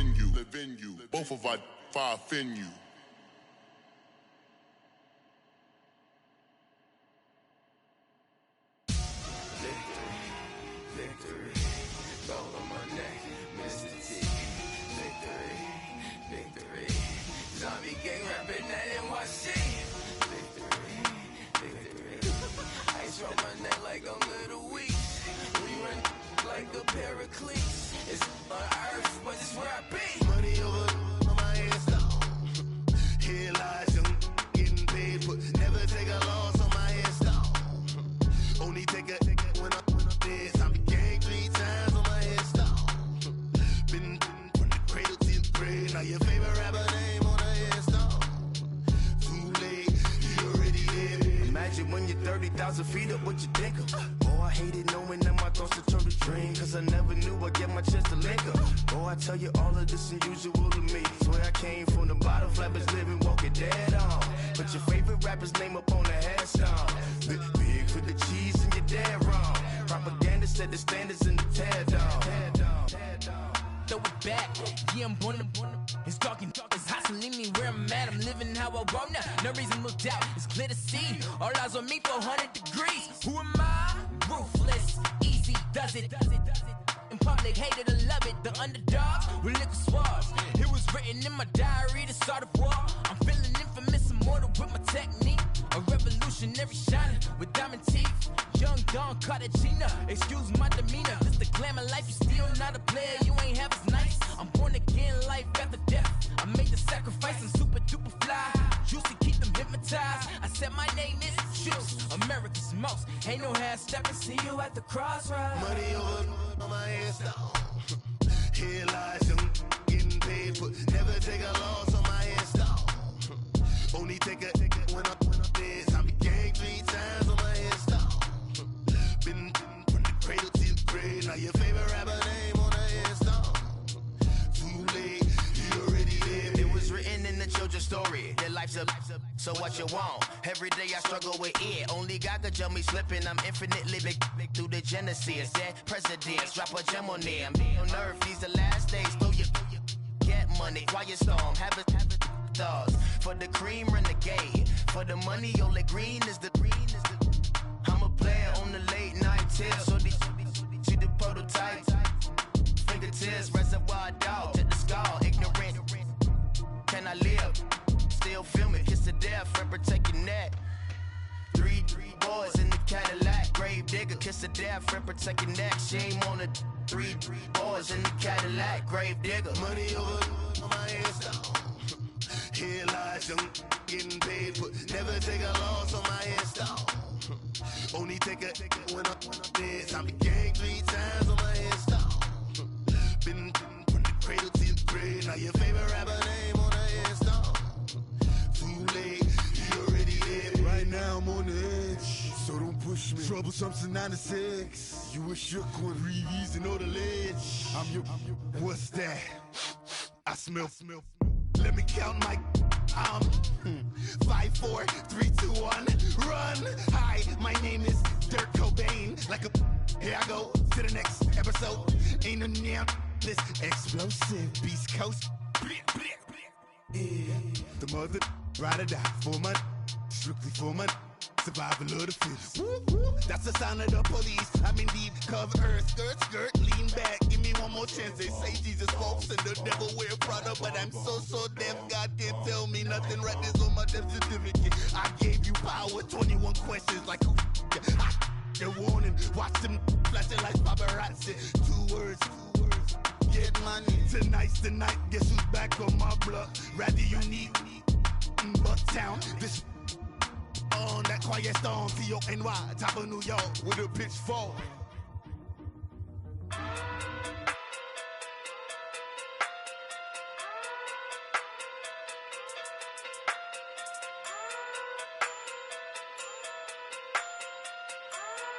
you. Both of our fire fin you. Victory, gold on my neck, Mr. T. Victory, zombie gang rapping that NYC. Victory, ice on my neck like a little weak. We run like a paraclete. It's on earth, but it's where I be. Money over on my hands down. Here lies young, getting paid, but never take a loss on my hands down. Only take a when I'm dead. I be gang 3 times on my head down. Been from the cradle to the grave. Now your favorite rapper name on the headstone. Too late, you already there. Imagine when you're 30,000 feet up, what you think of? Oh, I hated knowing that my thoughts would turn to dream. Cause I never knew I'd get my chance to link up. Oh, I tell you all of this unusual to me. Swear I came from the bottom, flappers living, walking dead on. But your favorite rapper's name up on the headstone. Big for the cheese and you're dead wrong. Propaganda set the standards in the tear down. Throw it back, yeah, I'm born to. It's talking, it's hot, so leave me where I'm at. I'm living how I want now. No reason to doubt, it's clear to see. All eyes on me, 400 degrees. Who am I? Ruthless, easy, does it. In public, hated or love it. The underdogs with liquor swabs. It was written in my diary, the start of war. I'm feeling infamous, immortal with my technique. A revolutionary shining with diamond teeth. Young Don Cartagena, excuse my demeanor. This the glamour life, you still not a player, you ain't half as nice. I'm born again, life after death. I made the sacrifice and super duper fly. Juicy, keep them hypnotized. I said my name is Juice, America's most. Ain't no half stepping, see you at the crossroads. Money over on my hands down. Here lies young, getting paid, but never take a loss on my hands down. Only take a when I'm dead. I be gang 3 times on my hands down. Been from the cradle to the grave. Now your favorite rapper name on the headstone. Too late, you already there. It was written in the children's story. Their life's a so what you want? Every day I struggle with it. Only God could jump me slipping. I'm infinitely big through the genesis. Dead presidents, drop a gem on them. On earth, these the last days. Throw your get money, quiet storm. Have it stars. For the cream, renegade. For the money, only green is the. I'm a player on the late night tips. So these see the prototype. Fingertips, reservoir dog. Check the skull, ignorant. Can I live? Still film it, kiss to death, friend protect your neck. 3 boys in the Cadillac, grave digger, kiss to death, friend protect your neck. Shame on the 3 boys in the Cadillac, grave digger. Money over on my hands down. Here lies young, getting paid, but never take a loss on my hands down. Only take a when I'm dead. I be gang 3 times on my hands down. Been from the cradle to the grave. Now your favorite rapper name on the headstone. Too late, you already there. Right now I'm on the edge, so don't push me. Troublesome to 9 to 6. You a shook one, breathe easy, know the ledge. I'm your, what's that? I smell. Let me count my 5, 4, 3, 2, 1, run. Hi, my name is Dirk Cobain. Like a, here I go to the next episode. Ain't no damn this explosive Beast Coast. Yeah. The mother ride or die for money, strictly for money. Survival of the fittest. That's the sound of the police. I'm in deep cover earth, skirt, lean back. Give me one more chance. They say Jesus walks and the devil wear Prada, but I'm so deaf. God can't tell me nothing. Right there's on my death certificate. I gave you power. 21 questions like who? They're warning. Watch them flashing like paparazzi. 2 words. Get money. Tonight's the night. Guess who's back on my block? Rather you need Bucktown. This on that quiet storm, T-O-N-Y, top of New York, with a pitchfork.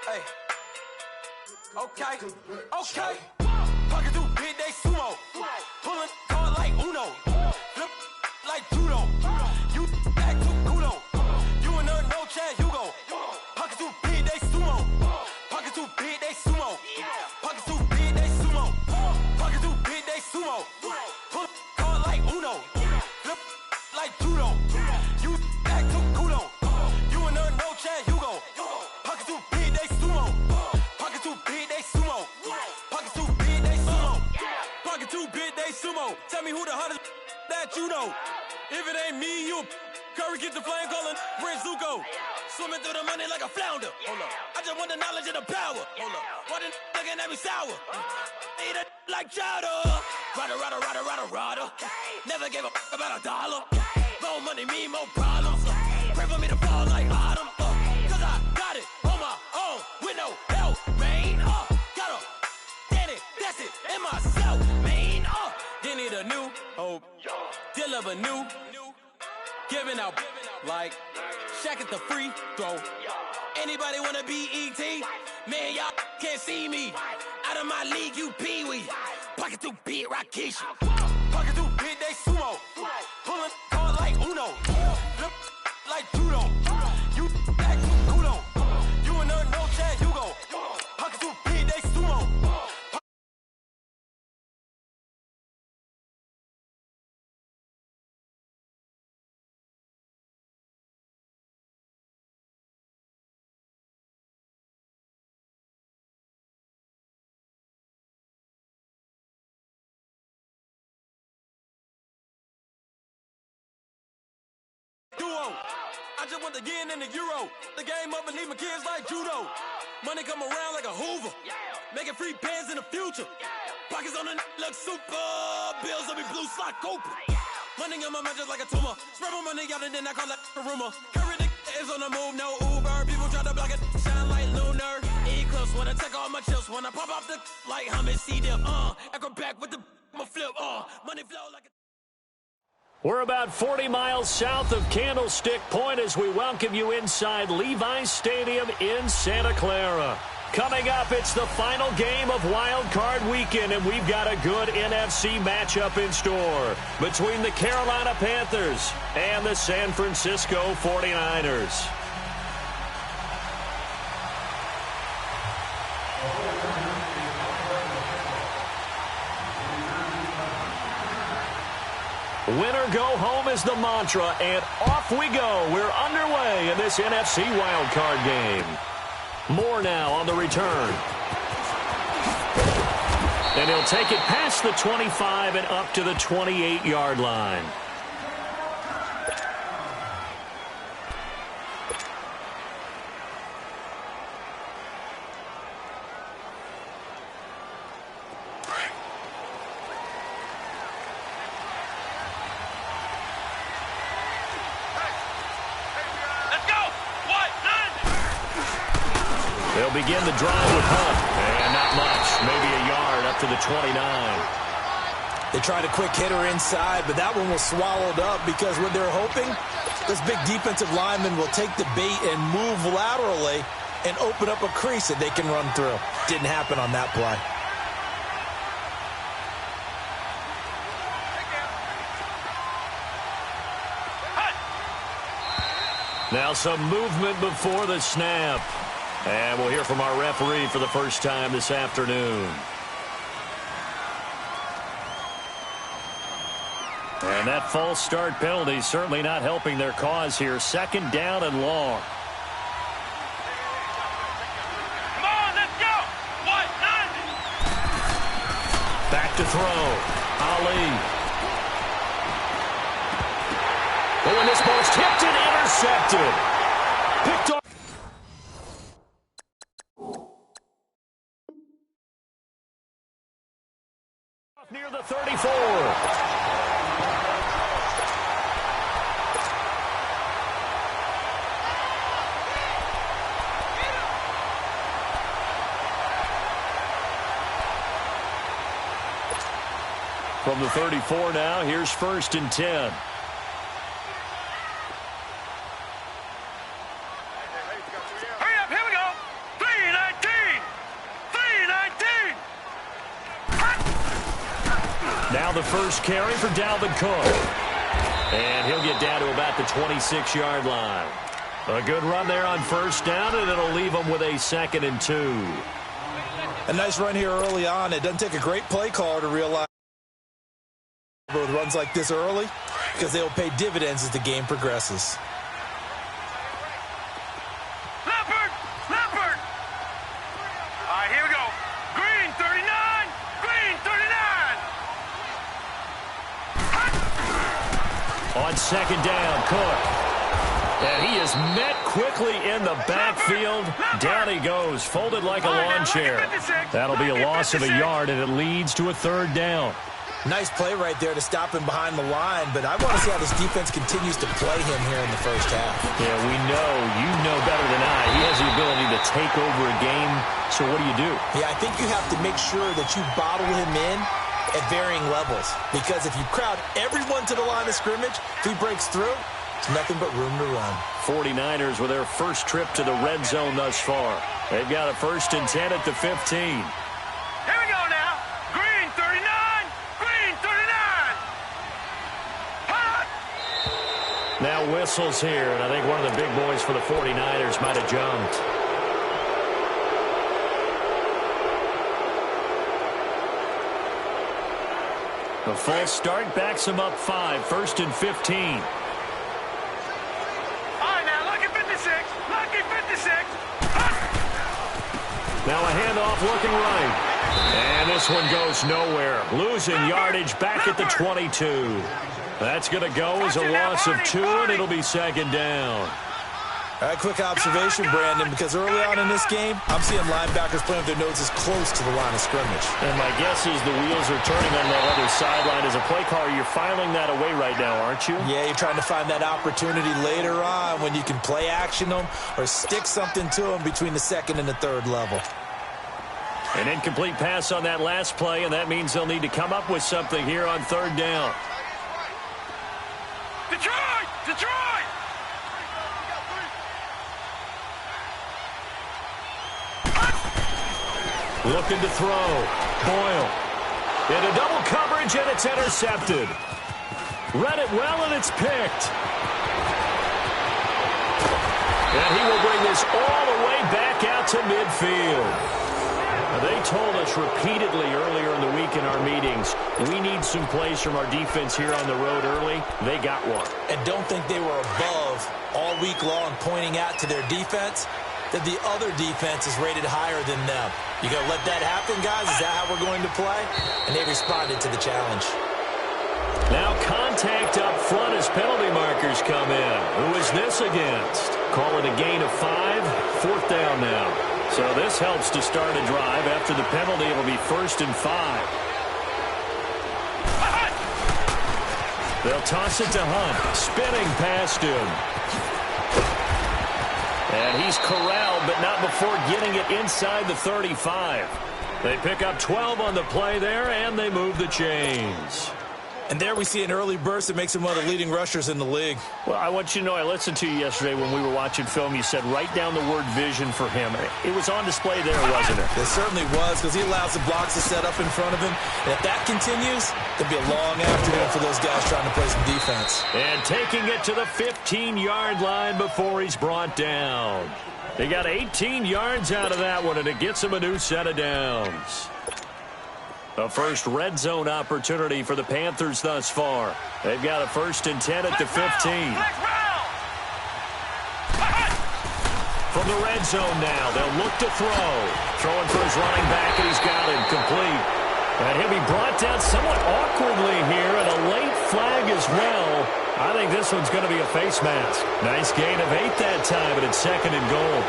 Hey. Okay. Pocket through big day sumo. Pulling card like Uno. Flip like judo. You act too kudo. You and her no chance, you go. Pocket too big, they sumo. Pocket too big, they sumo. Pocket too big, they sumo. Pocket too big, they sumo. big day sumo. Tell me who the hottest that you know. If it ain't me, you Curry get the flame calling Prince Zuko. Swimming through the money like a flounder. Hold up. I just want the knowledge and the power. Hold up. Why the looking at me sour? Eat it like chowder. Rada. Never gave a about a dollar. More money mean more problems. Pray for me to fall like autumn. Cause I got it on my own with no help, man. Got a Danny, that's it, in myself, man. Didn't need a new hope. Deal of a new. Giving out like Shaq at the free throw. Anybody wanna be ET? Man, y'all can't see me. Out of my league, you pee-wee. Pocket through beat Rakishi. Pocket through big day sumo. Pulling card like Uno. Flip like judo. You act kudo. You and her no chance, you go. Pocket through big day sumo. Duo. I just want to get in the Euro. The game up and leave my kids like judo. Money come around like a Hoover. Making free bands in the future. Pockets on the look super. Bills on me blue slot Cooper. Money on my mind just like a tumor. Spread my money out and then I call that a rumor. Curry the is on the move, no Uber. People try to block it, shine like lunar. Eclipse when I take all my chips. When I pop off the like hummus, see them. Echo back with the flip. Money flow like a. We're about 40 miles south of Candlestick Point as we welcome you inside Levi's Stadium in Santa Clara. Coming up, it's the final game of Wildcard Weekend, and we've got a good NFC matchup in store between the Carolina Panthers and the San Francisco 49ers. Winner go home is the mantra, and off we go. We're underway in this NFC wildcard game. More now on the return. And he'll take it past the 25 and up to the 28-yard line. They'll begin the drive with Hunt. And not much. Maybe a yard up to the 29. They tried a quick hitter inside, but that one was swallowed up because what they're hoping, this big defensive lineman will take the bait and move laterally and open up a crease that they can run through. Didn't happen on that play. Now some movement before the snap. And we'll hear from our referee for the first time this afternoon. And that false start penalty certainly not helping their cause here. Second down and long. Come on, let's go! What? Back to throw. Ali. Oh, and this ball's tipped and intercepted. Picked off. Near the 34. From the 34 now, here's 1st and 10. Hurry up, here we go! 319! 319! Now the first carry for Dalvin Cook. And he'll get down to about the 26-yard line. A good run there on first down, and it'll leave them with a 2nd and 2. A nice run here early on. It doesn't take a great play caller to realize with runs like this early because they will pay dividends as the game progresses. Leopard! Leopard! All right, here we go. Green 39! Green 39! On second down, Cook. And he is met quickly in the backfield. Down he goes, folded like a lawn chair. That'll be a loss of a yard, and it leads to a third down. Nice play right there to stop him behind the line, but I want to see how this defense continues to play him here in the first half. Yeah, you know better than I. He has the ability to take over a game, so what do? Yeah, I think you have to make sure that you bottle him in at varying levels, because if you crowd everyone to the line of scrimmage, if he breaks through, it's nothing but room to run. 49ers with their first trip to the red zone thus far. They've got a 1st and 10 at the 15. Here we go now. Green 39. Green 39. Hot. Now whistles here, and I think one of the big boys for the 49ers might have jumped. A false start backs him up 5, 1st and 15. Now a handoff looking right. And this one goes nowhere. Losing yardage back at the 22. That's going to go as a loss of 2, and it'll be second down. All right, quick observation, Brandon, because early on in this game, I'm seeing linebackers playing with their noses close to the line of scrimmage. And my guess is the wheels are turning on that other sideline. As a play caller, you're filing that away right now, aren't you? Yeah, you're trying to find that opportunity later on when you can play action them or stick something to them between the 2nd and the 3rd level. An incomplete pass on that last play, and that means they'll need to come up with something here on 3rd down. Detroit! Detroit! Looking to throw. Boyle. Into double coverage, and it's intercepted. Read it well, and it's picked. And he will bring this all the way back out to midfield. Now, they told us repeatedly earlier in the week in our meetings, we need some plays from our defense here on the road early. They got one. And don't think they were above all week long pointing out to their defense that the other defense is rated higher than them. You going to let that happen, guys? Is that how we're going to play? And they responded to the challenge. Now contact up front as penalty markers come in. Who is this against? Call it a gain of 5. 4th down now. So this helps to start a drive. After the penalty, it'll be 1st and 5. They'll toss it to Hunt. Spinning past him. And he's corralled, but not before getting it inside the 35. They pick up 12 on the play there, and they move the chains. And there we see an early burst that makes him one of the leading rushers in the league. Well, I want you to know, I listened to you yesterday when we were watching film. You said write down the word vision for him. It was on display there, wasn't it? It certainly was, because he allows the blocks to set up in front of him. And if that continues, it'll be a long afternoon for those guys trying to play some defense. And taking it to the 15-yard line before he's brought down. They got 18 yards out of that one, and it gets him a new set of downs. The first red zone opportunity for the Panthers thus far. They've got a 1st and 10 at the 15. From the red zone now, they'll look to throw. Throwing for his running back, and he's got him complete. And he'll be brought down somewhat awkwardly here, and a late flag as well. I think this one's going to be a face mask. Nice gain of 8 that time, but it's 2nd and goal.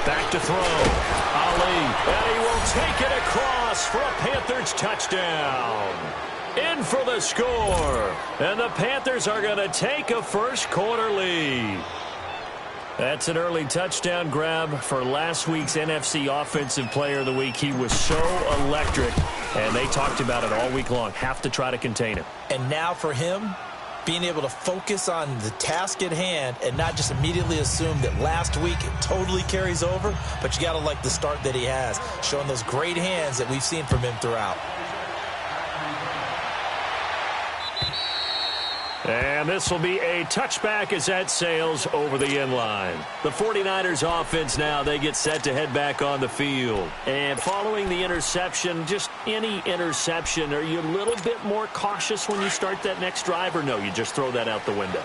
Back to throw. Ali. And he will take it across for a Panthers touchdown. In for the score. And the Panthers are going to take a first-quarter lead. That's an early touchdown grab for last week's NFC Offensive Player of the Week. He was so electric, and they talked about it all week long. Have to try to contain him. And now for him, being able to focus on the task at hand and not just immediately assume that last week it totally carries over, but you got to like the start that he has, showing those great hands that we've seen from him throughout. And this will be a touchback as that sails over the end line. The 49ers offense now, they get set to head back on the field. And following the interception, just any interception, are you a little bit more cautious when you start that next drive, or no, you just throw that out the window?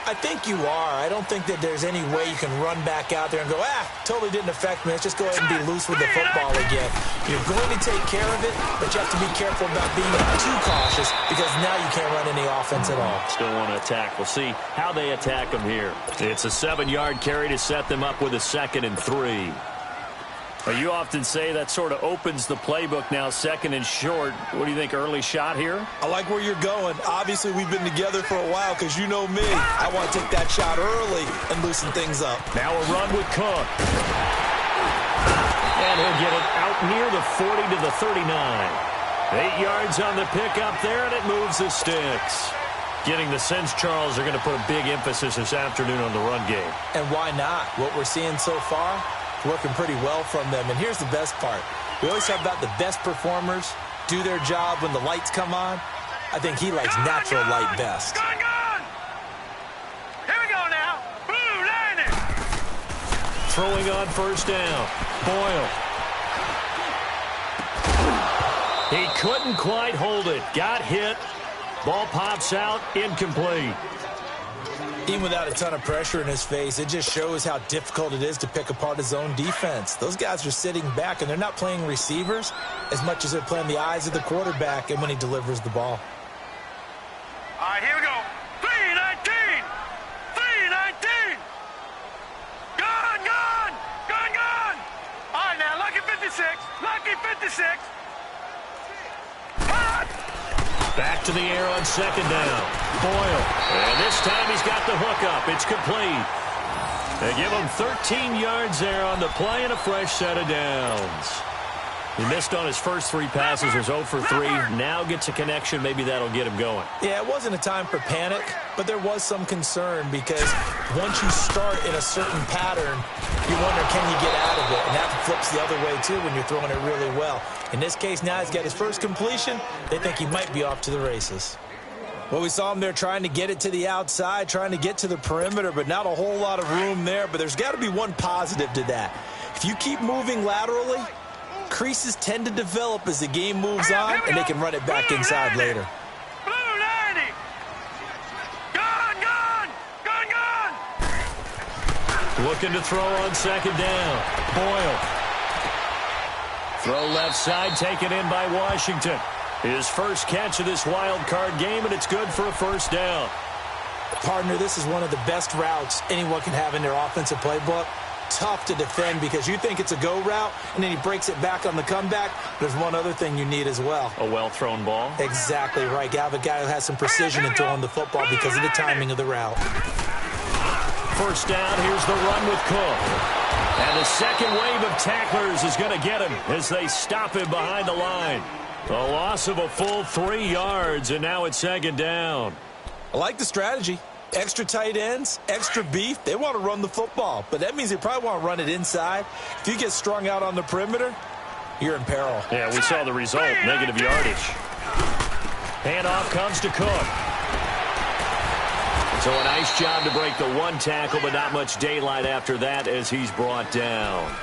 I think you are. I don't think that there's any way you can run back out there and go, totally didn't affect me. Let's just go ahead and be loose with the football again. You're going to take care of it, but you have to be careful about being too cautious because now you can't run any offense at all. Still want to attack. We'll see how they attack them here. It's a 7-yard carry to set them up with a 2nd and 3. Well, you often say that sort of opens the playbook now, 2nd and short. What do you think, early shot here? I like where you're going. Obviously, we've been together for a while because you know me. I want to take that shot early and loosen things up. Now a run with Cook. And he'll get it out near the 40 to the 39. 8 yards on the pickup there, and it moves the sticks. Getting the sense, Charles, are going to put a big emphasis this afternoon on the run game. And why not? What we're seeing so far, working pretty well from them. And here's the best part. We always talk about the best performers do their job when the lights come on. I think he likes natural light best. Gone! Here we go now. Blue landing. Throwing on 1st down. Boyle. He couldn't quite hold it. Got hit. Ball pops out. Incomplete. Even without a ton of pressure in his face, it just shows how difficult it is to pick apart his own defense. Those guys are sitting back, and they're not playing receivers as much as they're playing the eyes of the quarterback and when he delivers the ball. All right, here we go. 3-19. 3-19. Gone. All right, now, lucky 56. Lucky 56. Back to the air on 2nd down. Boyle. And this time he's got the hook up. It's complete. They give him 13 yards there on the play and a fresh set of downs. He missed on his first 3 passes, was 0 for 3. Now gets a connection. Maybe that'll get him going. Yeah, it wasn't a time for panic, but there was some concern because once you start in a certain pattern, you wonder, can you get out of it? And that flips the other way, too, when you're throwing it really well. In this case, now he's got his first completion. They think he might be off to the races. Well, we saw him there trying to get it to the outside, trying to get to the perimeter, but not a whole lot of room there. But there's got to be one positive to that. If you keep moving laterally, creases tend to develop as the game moves on, and they can run it back inside later. Blue 90. Gone. Looking to throw on 2nd down. Boyle. Throw left side, taken in by Washington. His first catch of this wild card game, and it's good for a 1st down. Partner, this is one of the best routes anyone can have in their offensive playbook. Tough to defend because you think it's a go route, and then he breaks it back on the comeback. There's one other thing you need as well. A well-thrown ball. Exactly right. You have a guy who has some precision in throwing the football because of the timing of the route. 1st down, here's the run with Cook. And the second wave of tacklers is going to get him as they stop him behind the line. A loss of a full 3 yards, and now it's 2nd down. I like the strategy. Extra tight ends, extra beef. They want to run the football, but that means they probably want to run it inside. If you get strung out on the perimeter, you're in peril. Yeah, we saw the result, negative yardage. Handoff comes to Cook. So a nice job to break the 1 tackle, but not much daylight after that as he's brought down.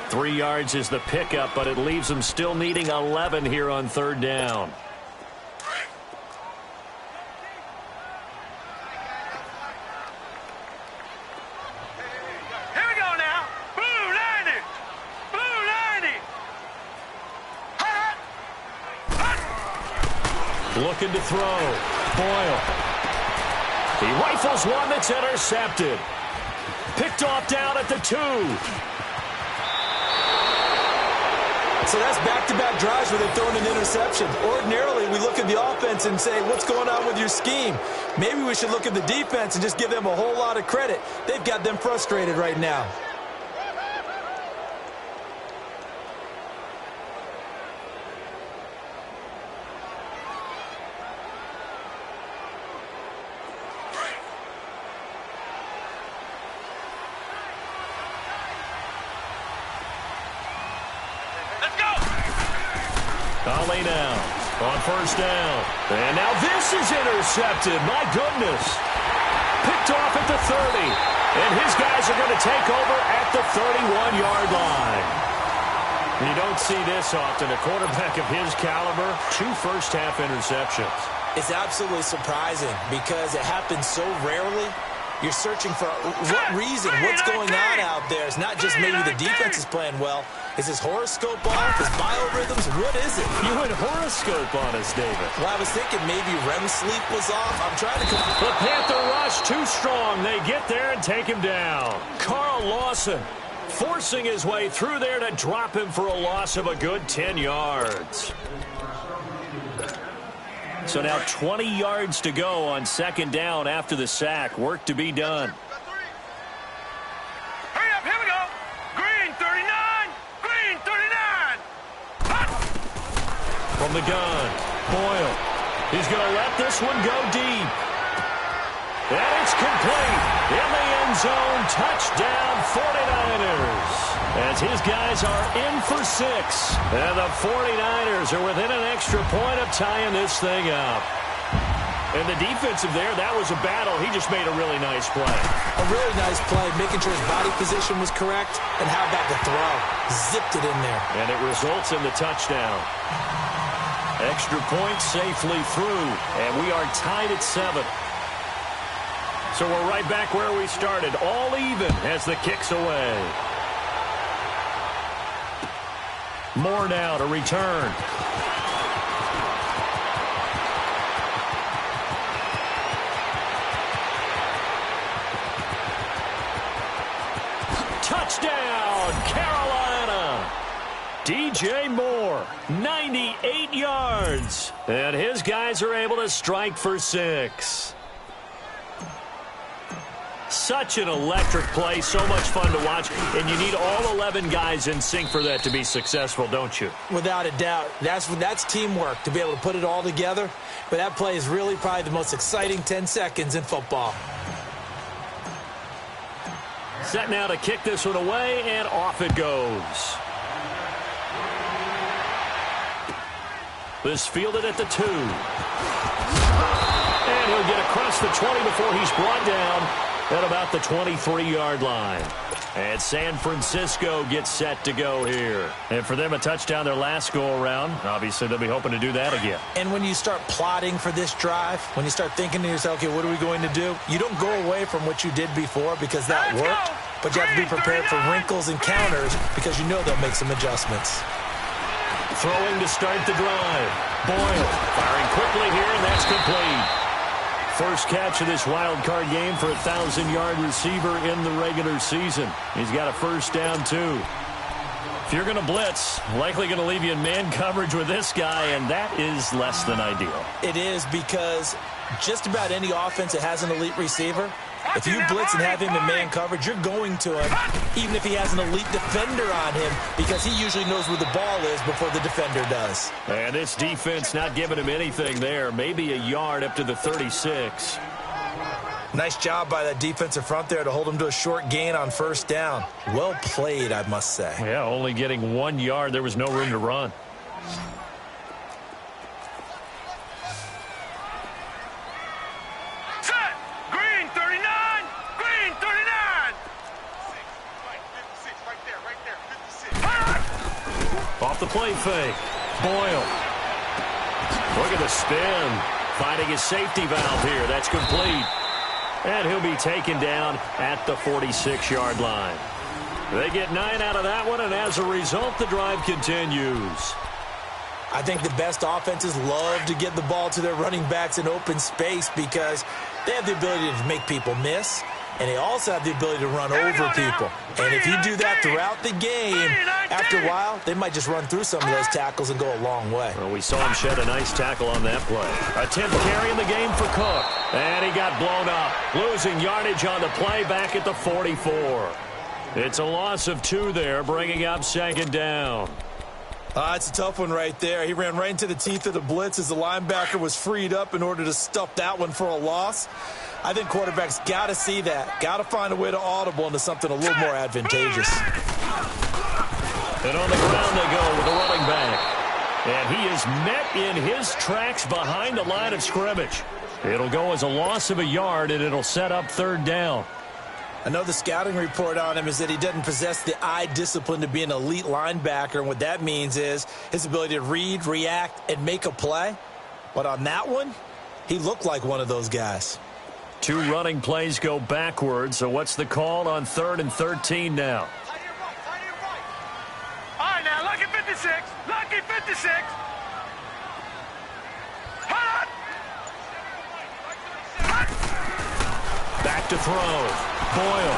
3 yards is the pickup, but it leaves him still needing 11 here on 3rd down. Here we go now. Blue 90. Looking to throw. Boyle. He rifles one that's intercepted. Picked off down at the 2. So that's back-to-back drives where they've thrown an interception. Ordinarily, we look at the offense and say, what's going on with your scheme? Maybe we should look at the defense and just give them a whole lot of credit. They've got them frustrated right now. Ollie now on 1st down. And now this is intercepted. My goodness. Picked off at the 30. And his guys are going to take over at the 31-yard line. You don't see this often. A quarterback of his caliber, 2 first-half interceptions. It's absolutely surprising because it happens so rarely. You're searching for what reason, what's going on out there. It's not just maybe the defense is playing well. Is his horoscope off? His biorhythms? What is it? You went horoscope on us, David. Well, I was thinking maybe REM sleep was off. I'm trying to... The Panther rush too strong. They get there and take him down. Carl Lawson forcing his way through there to drop him for a loss of a good 10 yards. So now 20 yards to go on second down after the sack. Work to be done. Hurry up, here we go. Green 39. Green 39. Hot. From the gun, Boyle. He's going to let this one go deep. And it's complete. In the end zone, touchdown 49ers. As his guys are in for 6. And the 49ers are within an extra point of tying this thing up. And the defensive there, that was a battle. He just made a really nice play. A really nice play, making sure his body position was correct. And how about the throw? Zipped it in there. And it results in the touchdown. Extra point safely through. And we are tied at 7. So we're right back where we started. All even as the kick's away. Moore now to return. Touchdown, Carolina. DJ Moore, 98 yards. And his guys are able to strike for 6. Such an electric play, so much fun to watch, and you need all 11 guys in sync for that to be successful, don't you? Without a doubt. That's teamwork, to be able to put it all together. But that play is really probably the most exciting 10 seconds in football. Set now to kick this one away, and off it goes. This fielded at the 2. And he'll get across the 20 before he's brought down at about the 23-yard line. And San Francisco gets set to go here. And for them, a touchdown their last go-around. Obviously, they'll be hoping to do that again. And when you start plotting for this drive, when you start thinking to yourself, okay, what are we going to do? You don't go away from what you did before because that worked. But you have to be prepared for wrinkles and counters because you know they'll make some adjustments. Throwing to start the drive. Boyle firing quickly here, and that's complete. First catch of this wild card game for a 1,000-yard receiver in the regular season. He's got a first down, too. If you're going to blitz, likely going to leave you in man coverage with this guy, and that is less than ideal. It is because just about any offense that has an elite receiver, if you blitz and have him in man coverage, you're going to him, even if he has an elite defender on him, because he usually knows where the ball is before the defender does. And this defense not giving him anything there, maybe a yard up to the 36. Nice job by that defensive front there to hold him to a short gain on first down. Well played, I must say. Yeah, only getting 1 yard. There was no room to run. Off the play fake. Boyle. Look at the spin. Finding his safety valve here. That's complete. And he'll be taken down at the 46-yard line. They get 9 out of that one, and as a result, the drive continues. I think the best offenses love to get the ball to their running backs in open space because they have the ability to make people miss, and they also have the ability to run over people. And if you do that throughout the game, after a while, they might just run through some of those tackles and go a long way. Well, we saw him shed a nice tackle on that play. A 10th carry in the game for Cook. And he got blown up, losing yardage on the play back at the 44. It's a loss of 2 there, bringing up second down. It's a tough one right there. He ran right into the teeth of the blitz as the linebacker was freed up in order to stuff that one for a loss. I think quarterbacks got to see that. Got to find a way to audible into something a little more advantageous. And on the ground they go with the running back. And he is met in his tracks behind the line of scrimmage. It'll go as a loss of a yard, and it'll set up third down. I know the scouting report on him is that he doesn't possess the eye discipline to be an elite linebacker, and what that means is his ability to read, react, and make a play. But on that one, he looked like one of those guys. 2 running plays go backwards, so what's the call on 3rd and 13 now? All right, now, lucky 56. Lucky 56. Hot! Back to throw. Boyle.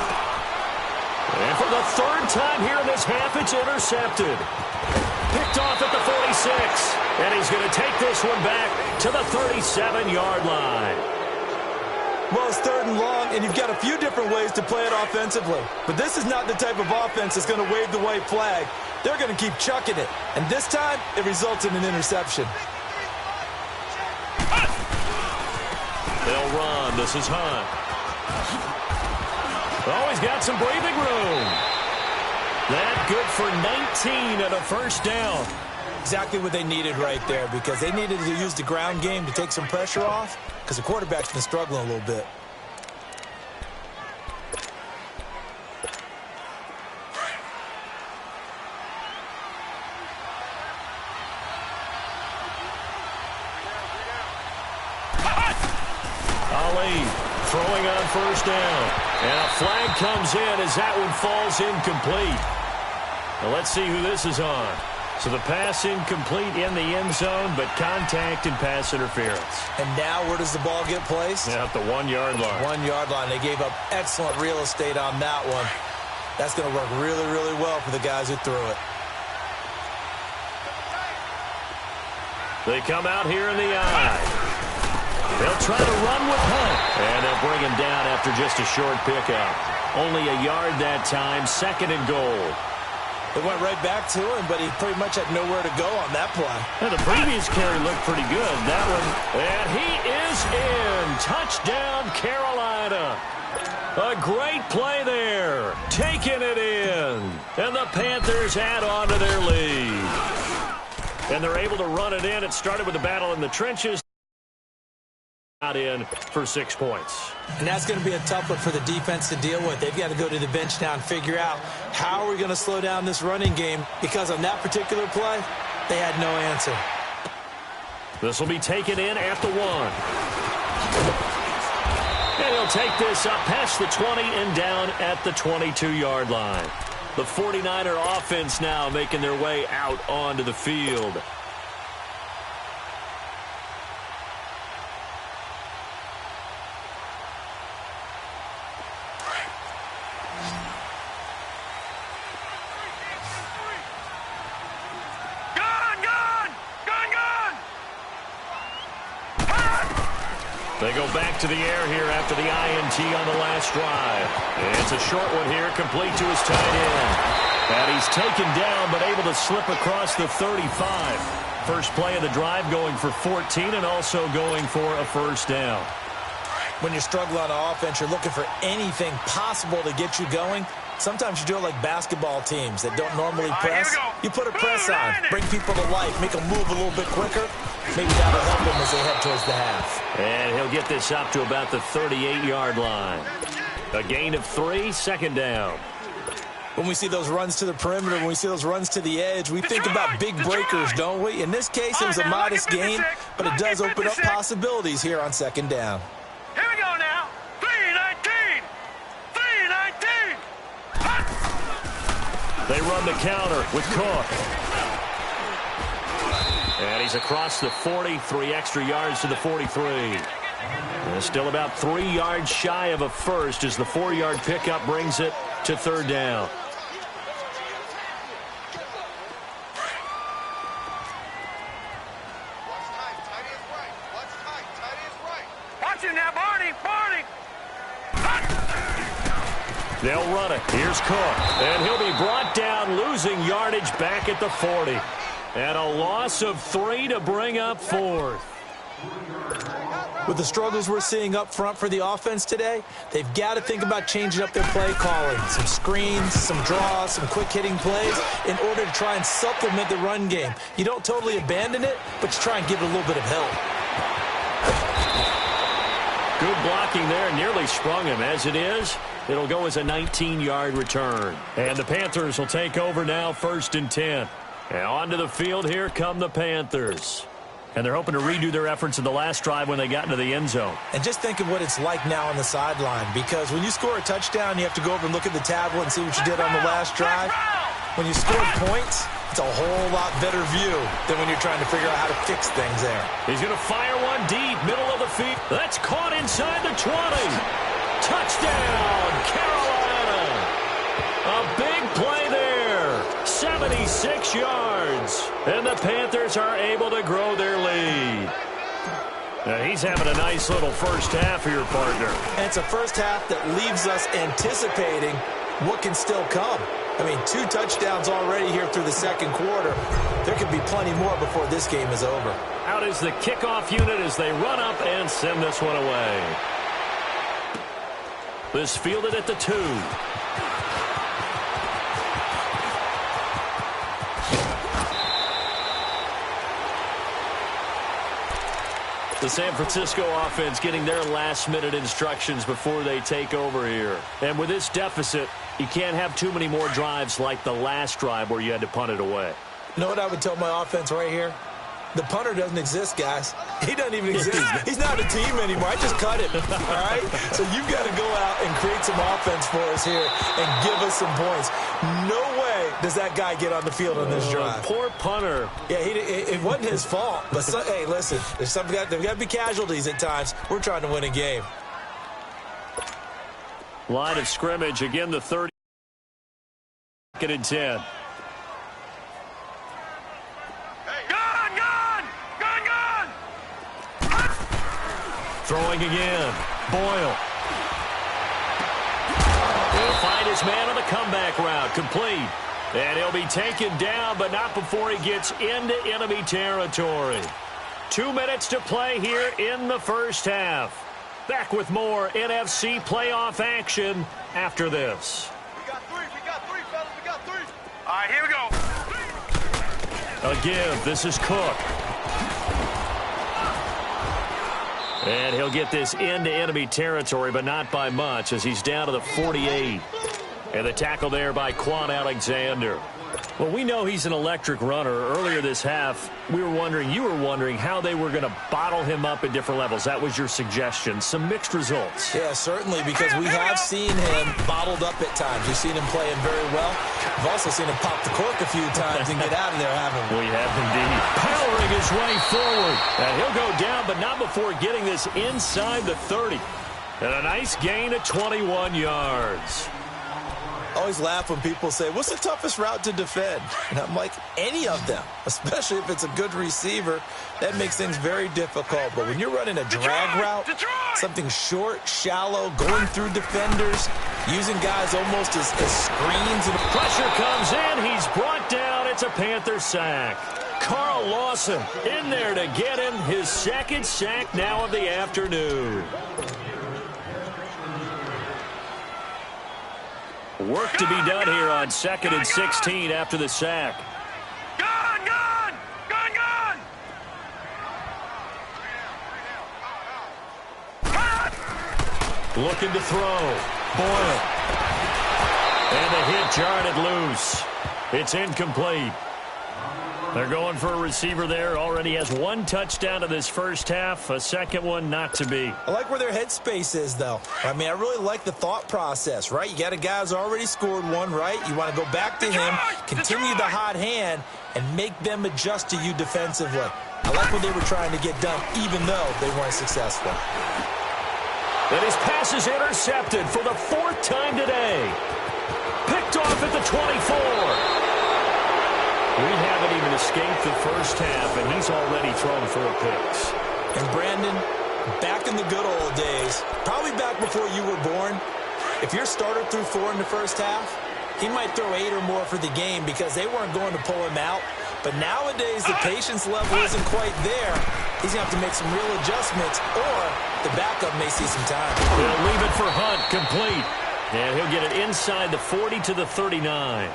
And for the 3rd time here in this half, it's intercepted. Picked off at the 46. And he's going to take this one back to the 37-yard line. Well, it's 3rd and long, and you've got a few different ways to play it offensively. But this is not the type of offense that's going to wave the white flag. They're going to keep chucking it. And this time, it results in an interception. They'll run. This is Hunt. Oh, he's got some breathing room. That good for 19 and a first down. Exactly what they needed right there, because they needed to use the ground game to take some pressure off, because the quarterback's been struggling a little bit. Ali throwing on first down. And a flag comes in as that one falls incomplete. Now let's see who this is on. So the pass incomplete in the end zone, but contact and pass interference. And now where does the ball get placed? Yeah, at the 1-yard line. 1-yard line. They gave up excellent real estate on that one. That's going to work really, really well for the guys who threw it. They come out here in the eye. They'll try to run with Hunt. And they'll bring him down after just a short pickup. Only a yard that time, 2nd and goal. They went right back to him, but he pretty much had nowhere to go on that play. And the previous carry looked pretty good. That one, and he is in. Touchdown, Carolina. A great play there. Taking it in. And the Panthers add on to their lead. And they're able to run it in. It started with a battle in the trenches. Out in for 6 points. And that's going to be a tough one for the defense to deal with. They've got to go to the bench now and figure out how are we going to slow down this running game, because on that particular play, they had no answer. This will be taken in at the 1. And he'll take this up past the 20 and down at the 22-yard line. The 49er offense now making their way out onto the field. They go back to the air here after the INT on the last drive. It's a short one here, complete to his tight end. And he's taken down, but able to slip across the 35. First play of the drive going for 14 and also going for a first down. When you're struggling on offense, you're looking for anything possible to get you going. Sometimes you do it like basketball teams that don't normally press. You put a press on, bring people to life, make them move a little bit quicker. Maybe that'll help them as they head towards the half. And he'll get this up to about the 38-yard line. A gain of 3, 2nd down. When we see those runs to the perimeter, when we see those runs to the edge, we think about big breakers, don't we? In this case, it was a modest gain, but it does open up possibilities here on 2nd down. Here we go now. 3-19. 3-19. They run the counter with Cook. And he's across the 40, 3 extra yards to the 43. And still about 3 yards shy of a first as the 4-yard pickup brings it to 3rd down. Watch it now, Barney. They'll run it. Here's Cook. And he'll be brought down, losing yardage back at the 40. And a loss of 3 to bring up 4th. With the struggles we're seeing up front for the offense today, they've got to think about changing up their play calling. Some screens, some draws, some quick-hitting plays in order to try and supplement the run game. You don't totally abandon it, but you try and give it a little bit of help. Good blocking there, nearly sprung him. As it is, it'll go as a 19-yard return. And the Panthers will take over now, 1st and 10. And onto the field, here come the Panthers. And they're hoping to redo their efforts in the last drive when they got into the end zone. And just think of what it's like now on the sideline, because when you score a touchdown, you have to go over and look at the tablet and see what you did on the last drive. When you score points, it's a whole lot better view than when you're trying to figure out how to fix things there. He's going to fire one deep, middle of the field. That's caught inside the 20. Touchdown, Carolina. A big play there. 76 yards. And the Panthers are able to grow their lead. Now he's having a nice little first half here, partner. And it's a first half that leaves us anticipating what can still come. I mean, 2 touchdowns already here through the second quarter. There could be plenty more before this game is over. Out is the kickoff unit as they run up and send this one away. This fielded at the 2. The San Francisco offense getting their last-minute instructions before they take over here. And with this deficit, you can't have too many more drives like the last drive where you had to punt it away. You know what I would tell my offense right here? The punter doesn't exist, guys. He doesn't even exist. He's not a team anymore. I just cut him, all right? So you've got to go out and create some offense for us here and give us some points. No way does that guy get on the field on this drive. Poor punter. Yeah, it wasn't his fault. But, hey, listen, there's got to be casualties at times. We're trying to win a game. Line of scrimmage, again, the 30. 2nd and 10. Throwing again. Boyle. He'll find his man on the comeback route. Complete. And he'll be taken down, but not before he gets into enemy territory. 2 minutes to play here in the first half. Back with more NFC playoff action after this. We got three, fellas. We got 3. All right, here we go. A give. This is Cook. And he'll get this into enemy territory, but not by much, as he's down to the 48. And the tackle there by Quan Alexander. Well, we know he's an electric runner. Earlier this half, you were wondering how they were going to bottle him up at different levels. That was your suggestion. Some mixed results. Yeah, certainly, because we have seen him bottled up at times. We've seen him playing very well. We've also seen him pop the cork a few times and get out of there, haven't we? We have indeed. Powering his way forward. And he'll go down, but not before getting this inside the 30. And a nice gain of 21 yards. I always laugh when people say, what's the toughest route to defend? And I'm like, any of them, especially if it's a good receiver. That makes things very difficult. But when you're running a drag route, something short, shallow, going through defenders, using guys almost as screens. And pressure comes in. He's brought down. It's a Panther sack. Carl Lawson in there to get him his 2nd sack now of the afternoon. Work to be done here on 2nd and 16 after the sack. Gun! Looking to throw. Boyle. And the hit jarred loose. It's incomplete. They're going for a receiver there. Already has 1 touchdown in this first half. A second one not to be. I like where their headspace is, though. I mean, I really like the thought process, right? You got a guy who's already scored 1, right? You want to go back to him, continue the hot hand, and make them adjust to you defensively. I like what they were trying to get done, even though they weren't successful. And his pass is intercepted for the 4th time today. Picked off at the 24. We haven't even escaped the first half, and he's already thrown 4 picks. And Brandon, back in the good old days, probably back before you were born, if your starter threw 4 in the first half, he might throw 8 or more for the game because they weren't going to pull him out. But nowadays, the patience level isn't quite there. He's going to have to make some real adjustments, or the backup may see some time. They'll leave it for Hunt, complete. And he'll get it inside the 40 to the 39.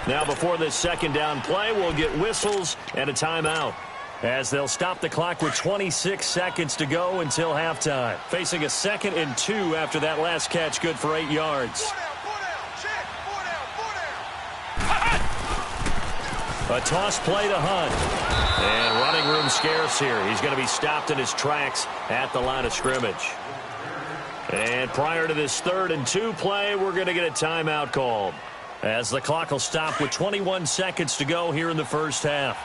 Now before this second down play, we'll get whistles and a timeout, as they'll stop the clock with 26 seconds to go until halftime. Facing a 2nd and 2 after that last catch, good for 8 yards. A toss play to Hunt. And running room scarce here. He's going to be stopped in his tracks at the line of scrimmage. And prior to this 3rd and 2 play, we're going to get a timeout called, as the clock will stop with 21 seconds to go here in the first half.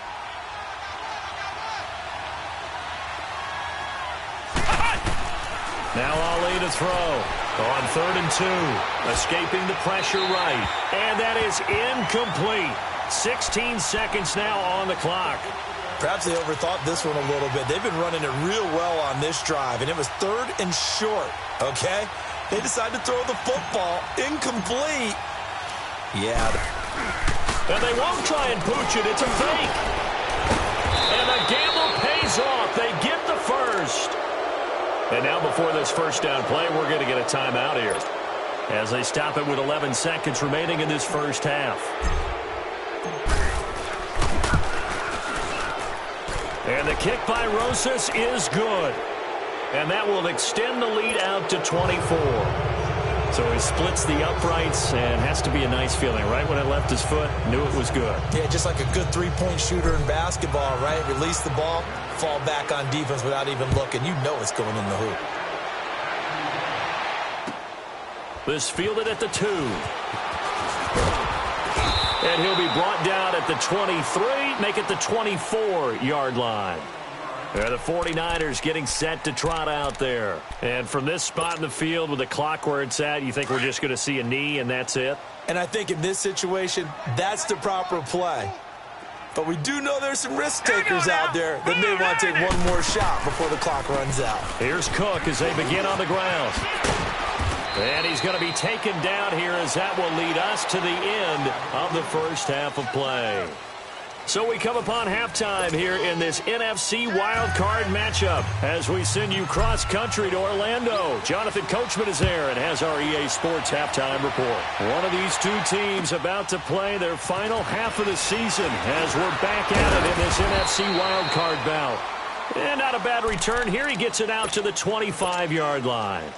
Now Ali to throw on 3rd and 2. Escaping the pressure right. And that is incomplete. 16 seconds now on the clock. Perhaps they overthought this one a little bit. They've been running it real well on this drive, and it was 3rd and short, okay? They decided to throw the football incomplete. Yeah. And they won't try and pooch it. It's a fake. And the gamble pays off. They get the first. And now before this first down play, we're going to get a timeout here, as they stop it with 11 seconds remaining in this first half. And the kick by Rosas is good. And that will extend the lead out to 24. So he splits the uprights, and has to be a nice feeling. Right when it left his foot, knew it was good. Yeah, just like a good three-point shooter in basketball, right? Release the ball, fall back on defense without even looking. You know it's going in the hoop. This fielded at the 2. And he'll be brought down at the 23, make it the 24-yard line. The 49ers getting set to trot out there. And from this spot in the field with the clock where it's at, you think we're just going to see a knee and that's it? And I think in this situation, that's the proper play. But we do know there's some risk takers out there that may want to take one more shot before the clock runs out. Here's Cook as they begin on the ground. And he's going to be taken down here, as that will lead us to the end of the first half of play. So we come upon halftime here in this NFC Wildcard matchup as we send you cross-country to Orlando. Jonathan Coachman is there and has our EA Sports halftime report. One of these two teams about to play their final half of the season as we're back at it in this NFC Wildcard bout. And not a bad return here. He gets it out to the 25-yard line.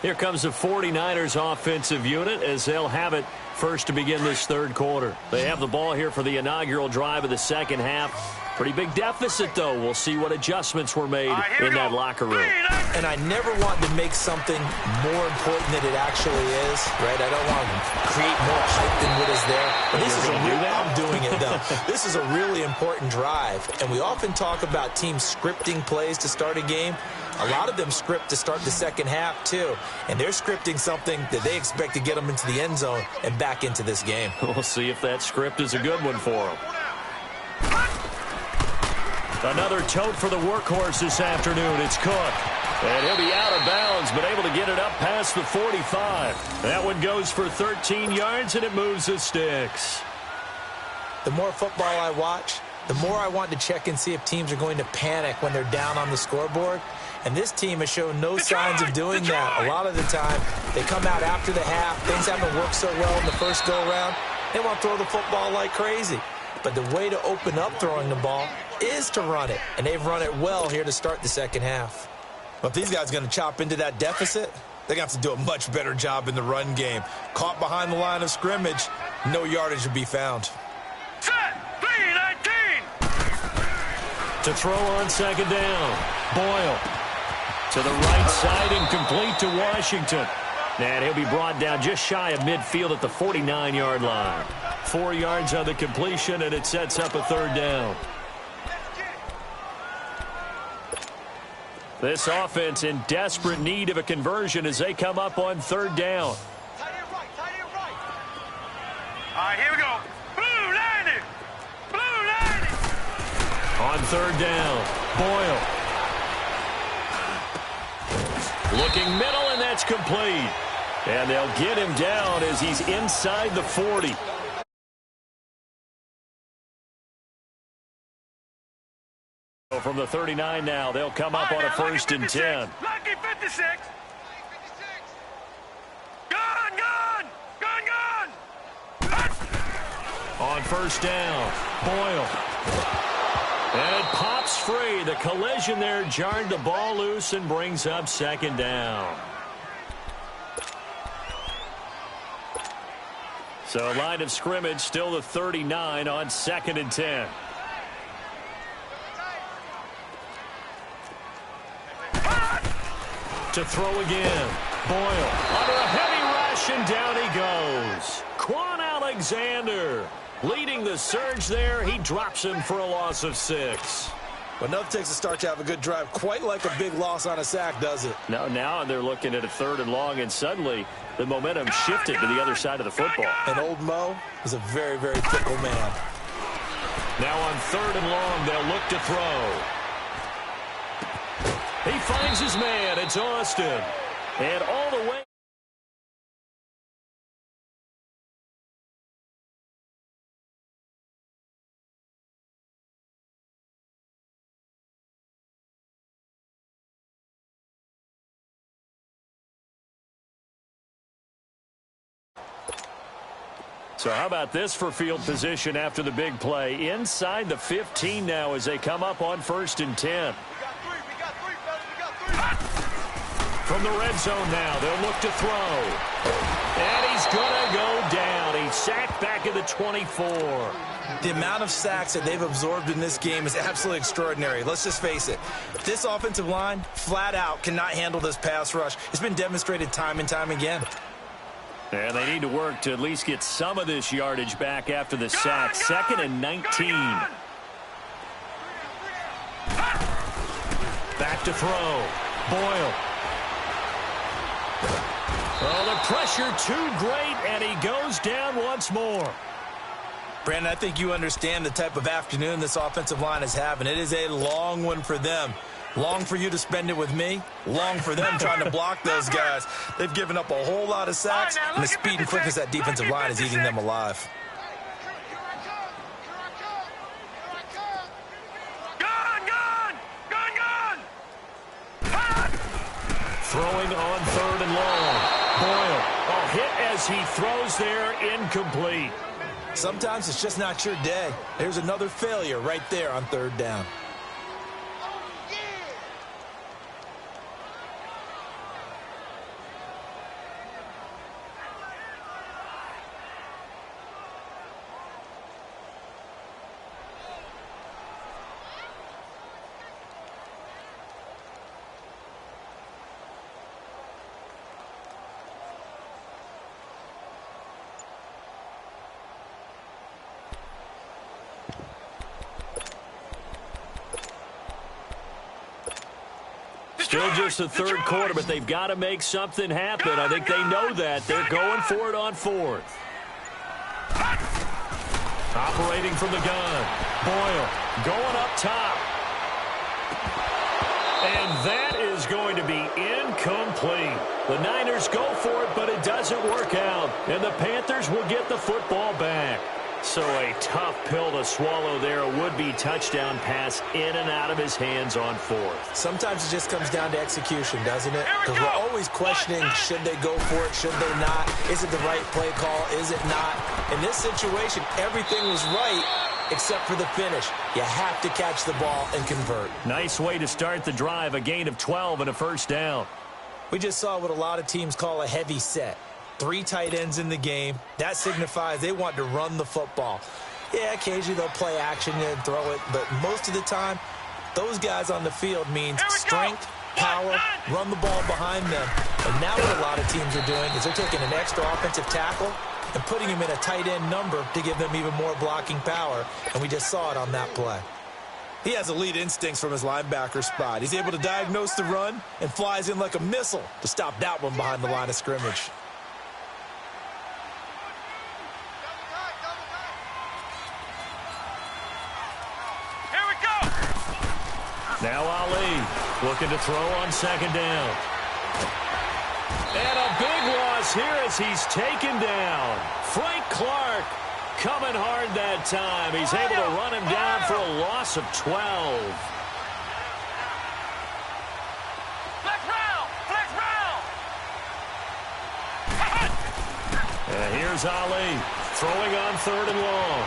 Here comes the 49ers offensive unit as they'll have it first to begin this third quarter. They have the ball here for the inaugural drive of the second half. Pretty big deficit, though. We'll see what adjustments were made in that locker room. And I never want to make something more important than it actually is, right? I don't want to create more hype than what is there. But this is I'm doing it, though. This is a really important drive. And we often talk about teams scripting plays to start a game. A lot of them script to start the second half, too. And they're scripting something that they expect to get them into the end zone and back into this game. We'll see if that script is a good one for them. Another tote for the workhorse this afternoon. It's Cook. And he'll be out of bounds, but able to get it up past the 45. That one goes for 13 yards, and it moves the sticks. The more football I watch, the more I want to check and see if teams are going to panic when they're down on the scoreboard. And this team has shown no signs of doing that. A lot of the time, they come out after the half. Things haven't worked so well in the first go-around. They want to throw the football like crazy. But the way to open up throwing the ball is to run it. And they've run it well here to start the second half. Well, if these guys are going to chop into that deficit, they're going to have to do a much better job in the run game. Caught behind the line of scrimmage, no yardage to be found. Set, 3-19. To throw on second down, Boyle. To the right side and complete to Washington. And he'll be brought down just shy of midfield at the 49-yard line. 4 yards on the completion, and it sets up a third down. This offense in desperate need of a conversion as they come up on third down. Tight end right. All right, here we go. Blue lining. On third down, Boyle. Looking middle, and that's complete. And they'll get him down as he's inside the 40. From the 39 now, they'll come up on a first and 10. Lucky 56. Gun. On first down, Boyle. And it pops free. The collision there jarred the ball loose and brings up second down. So line of scrimmage still the 39 on 2nd and 10. To throw again. Boyle under a heavy rush, and down he goes. Quan Alexander leading the surge there. He drops him for a loss of 6. But enough takes a start to have a good drive. Quite like a big loss on a sack, does it? Now they're looking at a 3rd and long, and suddenly the momentum shifted to the other side of the football. And old Mo is a very, very fickle man. Now on 3rd and long, they'll look to throw. He finds his man. It's Austin. And all the way. So how about this for field position after the big play? Inside the 15 now as they come up on 1st and 10. From the red zone now, they'll look to throw. And he's going to go down. He's sacked back at the 24. The amount of sacks that they've absorbed in this game is absolutely extraordinary. Let's just face it. This offensive line, flat out, cannot handle this pass rush. It's been demonstrated time and time again. And they need to work to at least get some of this yardage back after the sack. 2nd and 19. Back to throw. Boyle. Oh, the pressure too great, and he goes down once more. Brandon, I think you understand the type of afternoon this offensive line is having. It is a long one for them. Long for you to spend it with me. Long for them trying to block those guys. They've given up a whole lot of sacks, and the speed and quickness of that defensive line is eating them alive. Throwing on 3rd and long. Boyle, a hit as he throws there, incomplete. Sometimes it's just not your day. There's another failure right there on 3rd down. Still just the 3rd quarter, but they've got to make something happen. I think they know that. They're going for it on 4th. Operating from the gun. Boyle going up top. And that is going to be incomplete. The Niners go for it, but it doesn't work out. And the Panthers will get the football back. So a tough pill to swallow there. A would-be touchdown pass in and out of his hands on 4th. Sometimes it just comes down to execution, doesn't it? Because we're always questioning, should they go for it, should they not? Is it the right play call, is it not? In this situation, everything was right except for the finish. You have to catch the ball and convert. Nice way to start the drive, a gain of 12 and a 1st down. We just saw what a lot of teams call a heavy set. 3 tight ends in the game. That signifies they want to run the football. Yeah, occasionally they'll play action and throw it, but most of the time, those guys on the field means strength, power, run the ball behind them. And now what a lot of teams are doing is they're taking an extra offensive tackle and putting him in a tight end number to give them even more blocking power, and we just saw it on that play. He has elite instincts from his linebacker spot. He's able to diagnose the run and flies in like a missile to stop that one behind the line of scrimmage. Now Ali looking to throw on 2nd down. And a big loss here as he's taken down. Frank Clark coming hard that time. He's able to run him down for a loss of 12. And here's Ali throwing on 3rd and long.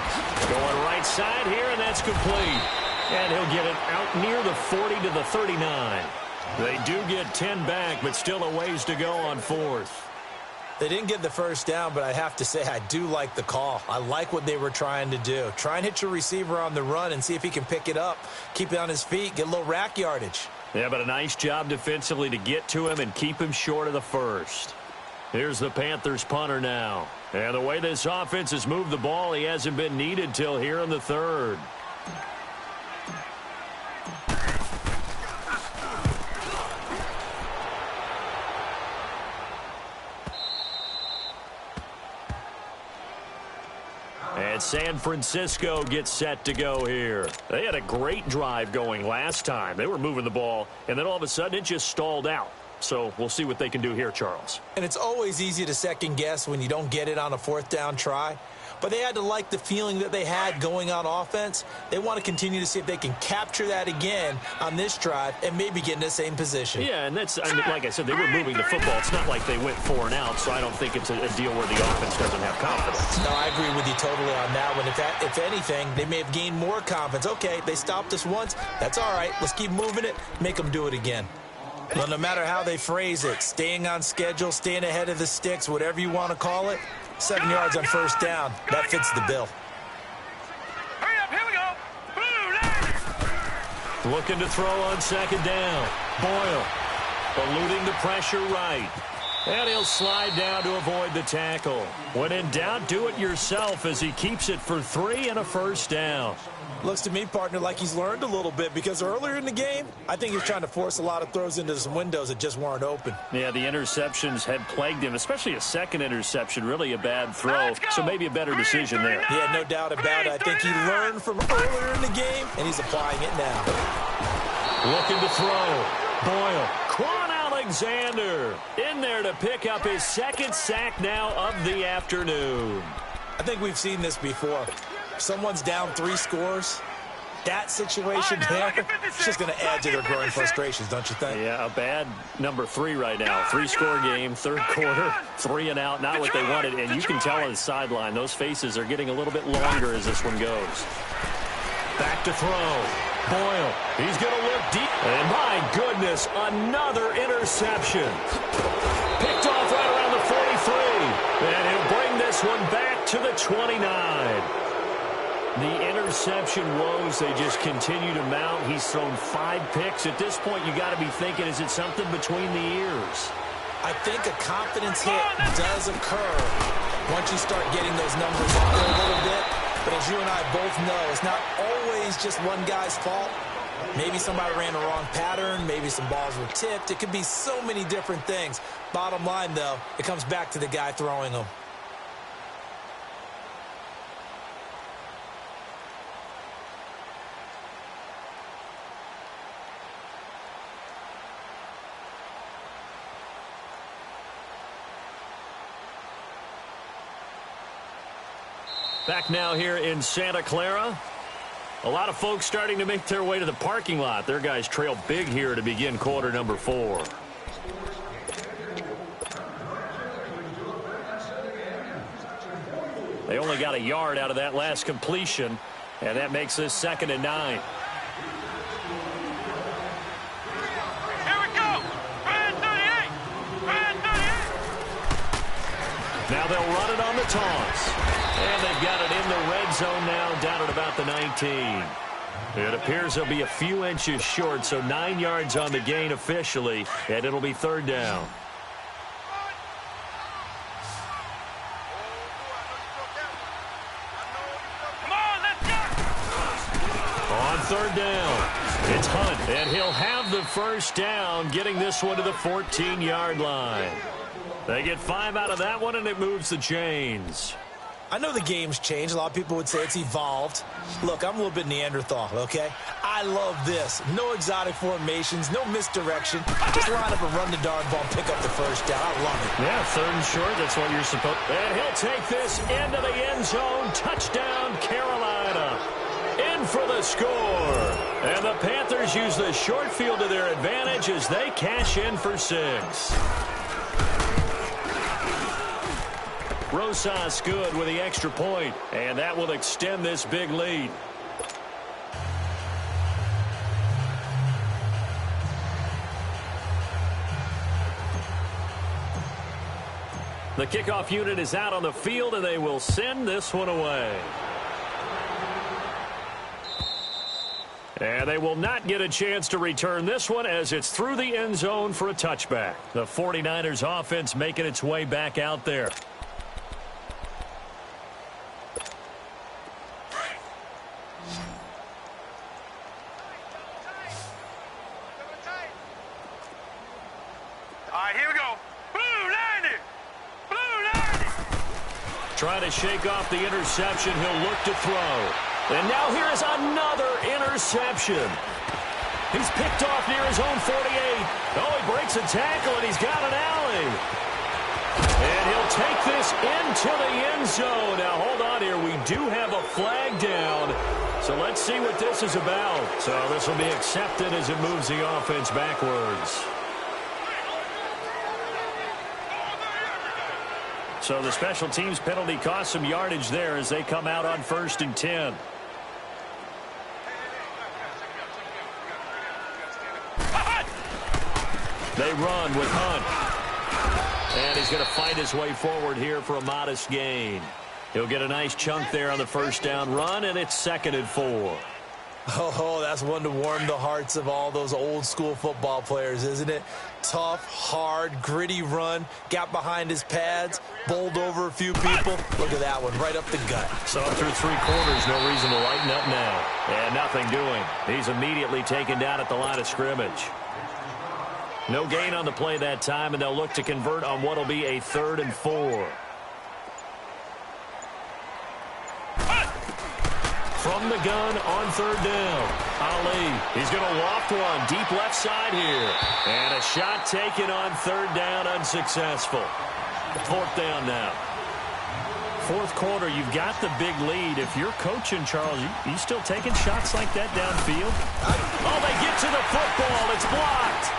Going right side here, and that's complete. And he'll get it out near the 40 to the 39. They do get 10 back, but still a ways to go on 4th. They didn't get the first down, but I have to say I do like the call. I like what they were trying to do. Try and hit your receiver on the run and see if he can pick it up, keep it on his feet, get a little rack yardage. Yeah, but a nice job defensively to get to him and keep him short of the first. Here's the Panthers punter now. And the way this offense has moved the ball, he hasn't been needed till here in the third. And San Francisco gets set to go here. They had a great drive going last time. They were moving the ball, and then all of a sudden it just stalled out. So we'll see what they can do here, Charles. And it's always easy to second guess when you don't get it on a fourth down try. But they had to like the feeling that they had going on offense. They want to continue to see if they can capture that again on this drive and maybe get in the same position. Yeah, and that's, I mean, like I said, they were moving the football. It's not like they went 4 and out, so I don't think it's a deal where the offense doesn't have confidence. No, I agree with you totally on that one. If anything, they may have gained more confidence. Okay, they stopped us once. That's all right. Let's keep moving it, make them do it again. Well, no matter how they phrase it, staying on schedule, staying ahead of the sticks, whatever you want to call it, 7 yards on first down, that fits the bill. Hurry up, here we go. Blue, Looking to throw on second down. Boyle eluding the pressure right. And he'll slide down to avoid the tackle. When in doubt, do it yourself as he keeps it for 3 and a first down. Looks to me, partner, like he's learned a little bit because earlier in the game, I think he was trying to force a lot of throws into some windows that just weren't open. Yeah, the interceptions had plagued him, especially a second interception, really a bad throw. So maybe a better decision there. Yeah, no doubt about it. I think he learned from earlier in the game, and he's applying it now. Looking to throw. Boyle. Quan Alexander in there to pick up his second sack now of the afternoon. I think we've seen this before. Someone's down 3 scores. That situation there, it's just going to add to their growing frustrations, don't you think? Yeah, a bad number 3 right now. 3-score game, third quarter, 3 and out, not what they wanted. And you can tell on the sideline, those faces are getting a little bit longer as this one goes. Back to throw. Boyle, he's going to look deep. And my goodness, another interception. Picked off right around the 43. And he'll bring this one back to the 29. The interception woes, they just continue to mount. He's thrown 5 picks. At this point, you got to be thinking, is it something between the ears? I think a confidence hit does occur once you start getting those numbers up there a little bit. But as you and I both know, it's not always just one guy's fault. Maybe somebody ran the wrong pattern. Maybe some balls were tipped. It could be so many different things. Bottom line, though, it comes back to the guy throwing them. Back now here in Santa Clara. A lot of folks starting to make their way to the parking lot. Their guys trail big here to begin quarter number 4. They only got a yard out of that last completion, and that makes this 2nd and 9. here we go. Red 38. Red 38. Now they'll run it on the toss. And they've got it in the red zone now, down at about the 19. It appears they'll be a few inches short, so 9 yards on the gain officially, and it'll be 3rd down. Come on, let's go. On 3rd down, it's Hunt, and he'll have the first down, getting this one to the 14-yard line. They get 5 out of that one, and it moves the chains. I know the game's changed. A lot of people would say it's evolved. Look, I'm a little bit Neanderthal, okay? I love this. No exotic formations, no misdirection. Just line up and run the darn ball and pick up the first down. I love it. Yeah, 3rd and short. That's what you're supposed to. And he'll take this into the end zone. Touchdown, Carolina. In for the score. And the Panthers use the short field to their advantage as they cash in for 6. Rosas good with the extra point, and that will extend this big lead. The kickoff unit is out on the field, and they will send this one away. And they will not get a chance to return this one as it's through the end zone for a touchback. The 49ers offense making its way back out there. All right, here we go. Blue 90. Blue 90. Trying to shake off the interception. He'll look to throw. And now here is another interception. He's picked off near his own 48. Oh, he breaks a tackle, and he's got an alley. And he'll take this into the end zone. Now, hold on here. We do have a flag down. So let's see what this is about. So this will be accepted as it moves the offense backwards. So the special teams penalty cost some yardage there as they come out on 1st and 10. They run with Hunt. And he's going to fight his way forward here for a modest gain. He'll get a nice chunk there on the first down run, and it's 2nd and 4. Oh, that's one to warm the hearts of all those old-school football players, isn't it? Tough, hard, gritty run. Got behind his pads, bowled over a few people. Look at that one, right up the gut. So through 3 quarters, no reason to lighten up now. And nothing doing. He's immediately taken down at the line of scrimmage. No gain on the play that time, and they'll look to convert on what will be a 3rd and 4. From the gun on 3rd down. Ali, he's going to loft one deep left side here. And a shot taken on 3rd down, unsuccessful. 4th down now. 4th quarter, you've got the big lead. If you're coaching, Charles, you still taking shots like that downfield? Oh, they get to the football. It's blocked.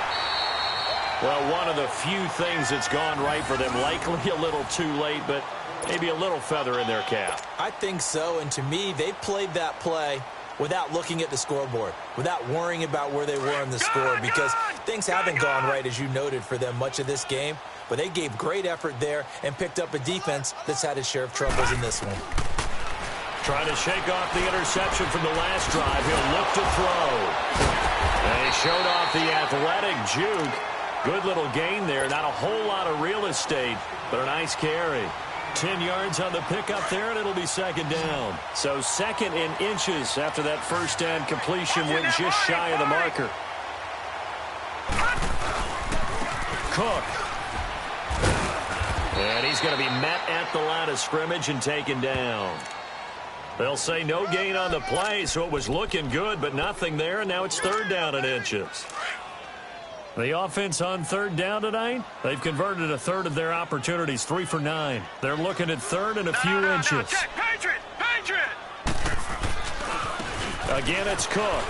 Well, one of the few things that's gone right for them. Likely a little too late, but maybe a little feather in their cap. I think so, and to me, they played that play without looking at the scoreboard, without worrying about where they were in the score, because things haven't gone right, as you noted, for them much of this game. But they gave great effort there and picked up a defense that's had its share of troubles in this one. Trying to shake off the interception from the last drive. He'll look to throw. And he showed off the athletic juke. Good little gain there. Not a whole lot of real estate, but a nice carry. 10 yards on the pickup there, and it'll be 2nd down. So 2nd in inches after that first down completion went just shy of the marker. Cook. And he's going to be met at the line of scrimmage and taken down. They'll say no gain on the play, so it was looking good, but nothing there, and now it's 3rd down in inches. The offense on 3rd down tonight, they've converted a 1/3 of their opportunities, 3 for 9. They're looking at 3rd and a few inches. Patriot! Patriot! Again, it's Cook.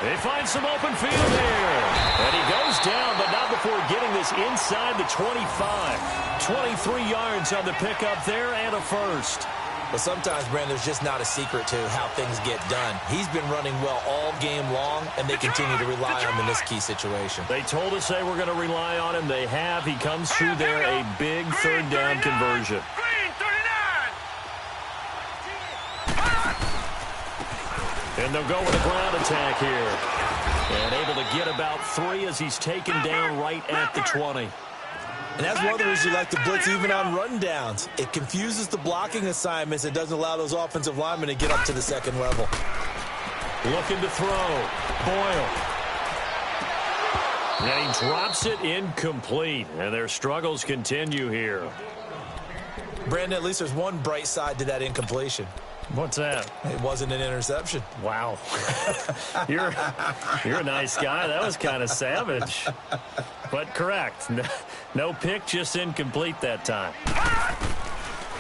They find some open field here. And he goes down, but not before getting this inside the 25. 23 yards on the pickup there and a first. But sometimes, Brandon, there's just not a secret to how things get done. He's been running well all game long, and they continue to rely on him in this key situation. They told us they were going to rely on him. They have. He comes through there, a big 3rd down conversion. Green 39. And they'll go with a ground attack here. And able to get about 3 as he's taken down right at the 20. And that's one of the reasons you like to blitz even on rundowns. It confuses the blocking assignments. It doesn't allow those offensive linemen to get up to the 2nd level. Looking to throw. Boyle. And he drops it incomplete. And their struggles continue here. Brandon, at least there's one bright side to that incompletion. What's that? It wasn't an interception. Wow. You're a nice guy. That was kind of savage. But correct. No pick, just incomplete that time.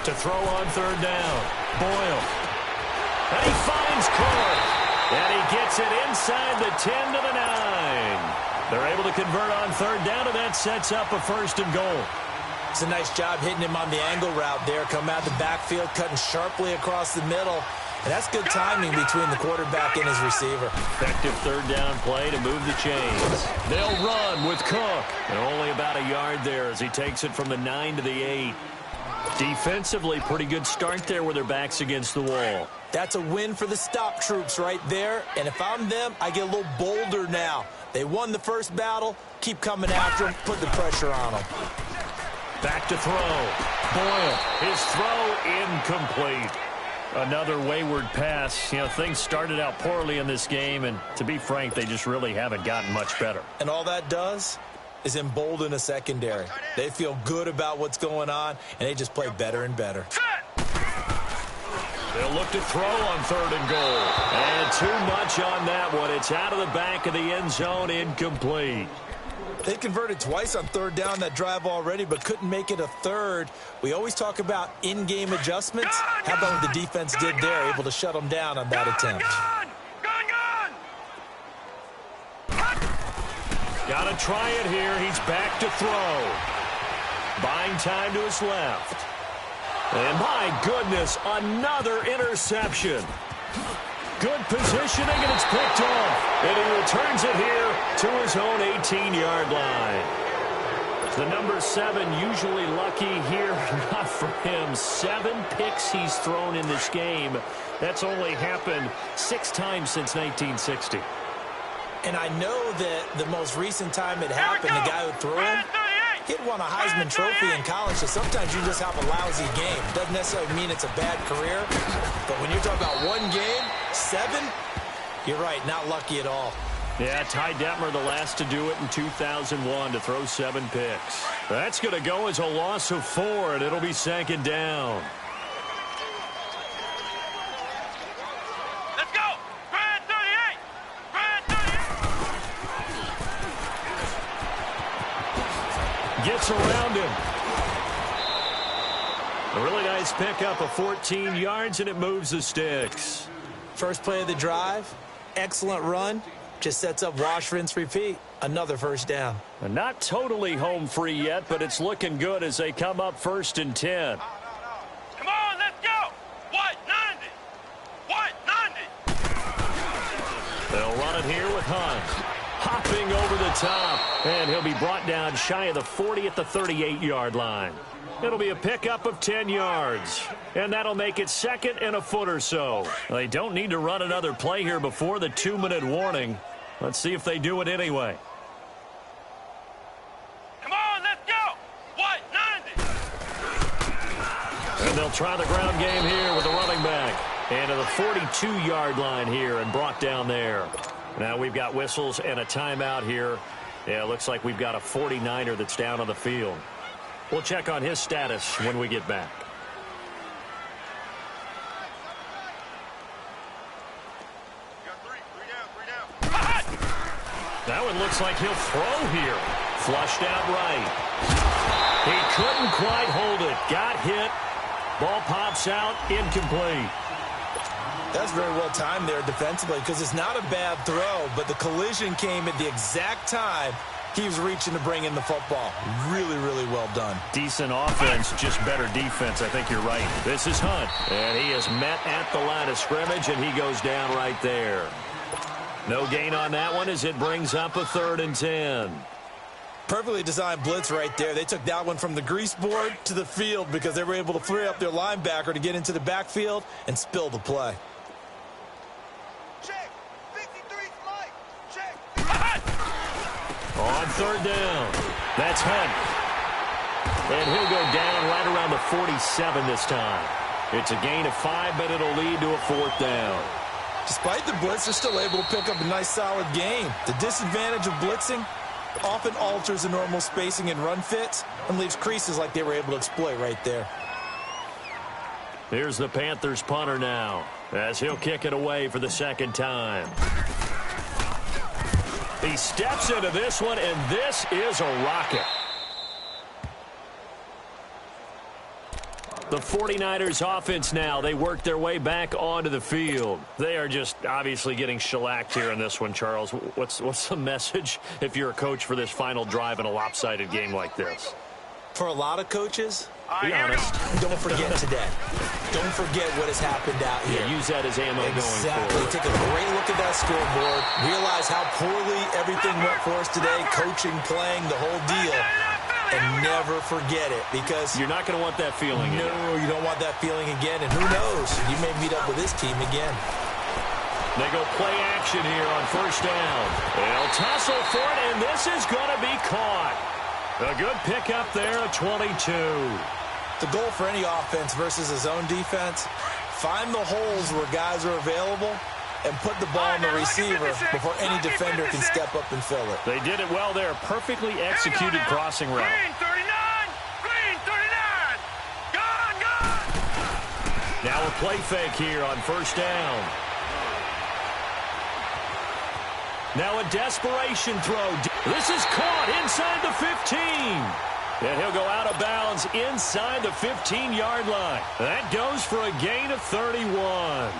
To throw on 3rd down. Boyle. And he finds Cook. And he gets it inside the 10 to the 9. They're able to convert on 3rd down, and that sets up a 1st and goal. It's a nice job hitting him on the angle route there. Come out the backfield, cutting sharply across the middle. And that's good timing between the quarterback and his receiver. Effective third down play to move the chains. They'll run with Cook. And only about a yard there as he takes it from the 9 to the 8. Defensively, pretty good start there with their backs against the wall. That's a win for the stop troops right there. And if I'm them, I get a little bolder now. They won the first battle. Keep coming after them. Put the pressure on them. Back to throw. Boyle. His throw incomplete. Another wayward pass. You know, things started out poorly in this game, and to be frank, they just really haven't gotten much better. And all that does is embolden a secondary. They feel good about what's going on, and they just play better and better. They'll look to throw on 3rd and goal. And too much on that one. It's out of the back of the end zone, incomplete. They converted twice on 3rd down that drive already, but couldn't make it a 3rd. We always talk about in-game adjustments. How about what the defense did there, able to shut them down on that attempt? Got to try it here. He's back to throw. Buying time to his left. And my goodness, another interception. Good positioning, and it's picked off. And he returns it here to his own 18-yard line. The number 7 usually lucky here. Not for him. 7 picks he's thrown in this game. That's only happened 6 times since 1960. And I know that the most recent time it happened, the guy who threw him, he'd won a Heisman Trophy in college, so sometimes you just have a lousy game. Doesn't necessarily mean it's a bad career, but when you're talking about one game, 7, you're right, not lucky at all. Yeah, Ty Detmer, the last to do it in 2001, to throw 7 picks. That's going to go as a loss of 4, and it'll be 2nd down. Let's go! Brad 38! Brad 38! Gets around him. A really nice pickup of 14 yards, and it moves the sticks. First play of the drive, excellent run. Just sets up wash, rinse, repeat. Another 1st down. And not totally home free yet, but it's looking good as they come up 1st and 10. Come on, let's go! White 90! White 90! They'll run it here with Hunt. Hopping over the top, and he'll be brought down shy of the 40 at the 38-yard line. It'll be a pickup of 10 yards, and that'll make it 2nd and a foot or so. They don't need to run another play here before the 2-minute warning. Let's see if they do it anyway. Come on, let's go! White 90! And they'll try the ground game here with a running back. And to the 42-yard line here and brought down there. Now we've got whistles and a timeout here. Yeah, it looks like we've got a 49er that's down on the field. We'll check on his status when we get back. That one looks like he'll throw here. Flushed out right. He couldn't quite hold it. Got hit. Ball pops out. Incomplete. That's very well timed there defensively because it's not a bad throw, but the collision came at the exact time he was reaching to bring in the football. Really, really well done. Decent offense, just better defense. I think you're right. This is Hunt, and he is met at the line of scrimmage, and he goes down right there. No gain on that one as it brings up a 3rd and 10. Perfectly designed blitz right there. They took that one from the grease board to the field because they were able to free up their linebacker to get into the backfield and spill the play. Check! 53 flight! Check! On 3rd down, that's Hunt. And he'll go down right around the 47 this time. It's a gain of 5, but it'll lead to a 4th down. Despite the blitz, they're still able to pick up a nice solid gain. The disadvantage of blitzing often alters the normal spacing and run fits and leaves creases like they were able to exploit right there. Here's the Panthers punter now as he'll kick it away for the 2nd time. He steps into this one, and this is a rocket. The 49ers offense now, they work their way back onto the field. They are just obviously getting shellacked here in this one, Charles. What's the message if you're a coach for this final drive in a lopsided game like this? For a lot of coaches, be honest, don't forget today. don't forget what has happened out here. Yeah, use that as ammo going Exactly. forward. Take a great look at that scoreboard. Realize how poorly everything went for us today. Coaching, playing, the whole deal. And never forget it, because you're not going to want that feeling again. No, you don't want that feeling again. And who knows? You may meet up with this team again. They go play action here on first down. They'll tussle for it, and this is going to be caught. A good pickup there at 22. The goal for any offense versus his own defense, find the holes where guys are available and put the ball on the receiver before any defender can step up and fill it. They did it well there. Perfectly executed crossing route. Green 39! Green 39! Gone, gone! Now a play fake here on first down. Now a desperation throw. This is caught inside the 15. And he'll go out of bounds inside the 15-yard line. That goes for a gain of 31.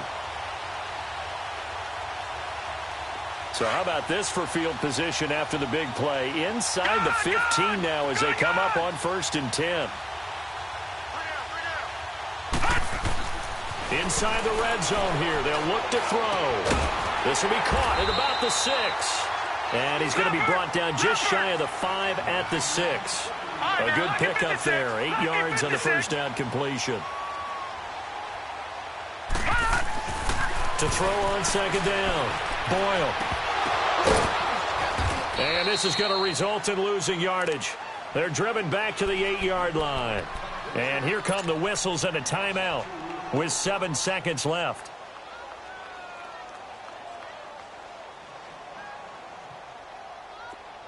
So how about this for field position after the big play? Inside the 15 now as they come up on 1st and 10. Inside the red zone here. They'll look to throw. This will be caught at about the 6. And he's going to be brought down just shy of the 5 at the 6. A good pickup there. 8 yards on the first down completion. To throw on second down. Boyle. And this is going to result in losing yardage. They're driven back to the 8-yard line. And here come the whistles and a timeout with 7 seconds left.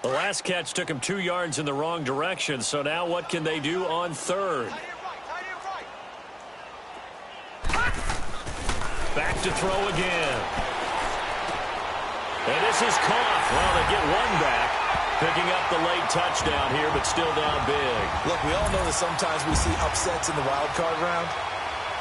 The last catch took him 2 yards in the wrong direction, so now what can they do on third? Back to throw again. And this is caught. Well, they get one back, picking up the late touchdown here, but still down big. Look, we all know that sometimes we see upsets in the wild card round,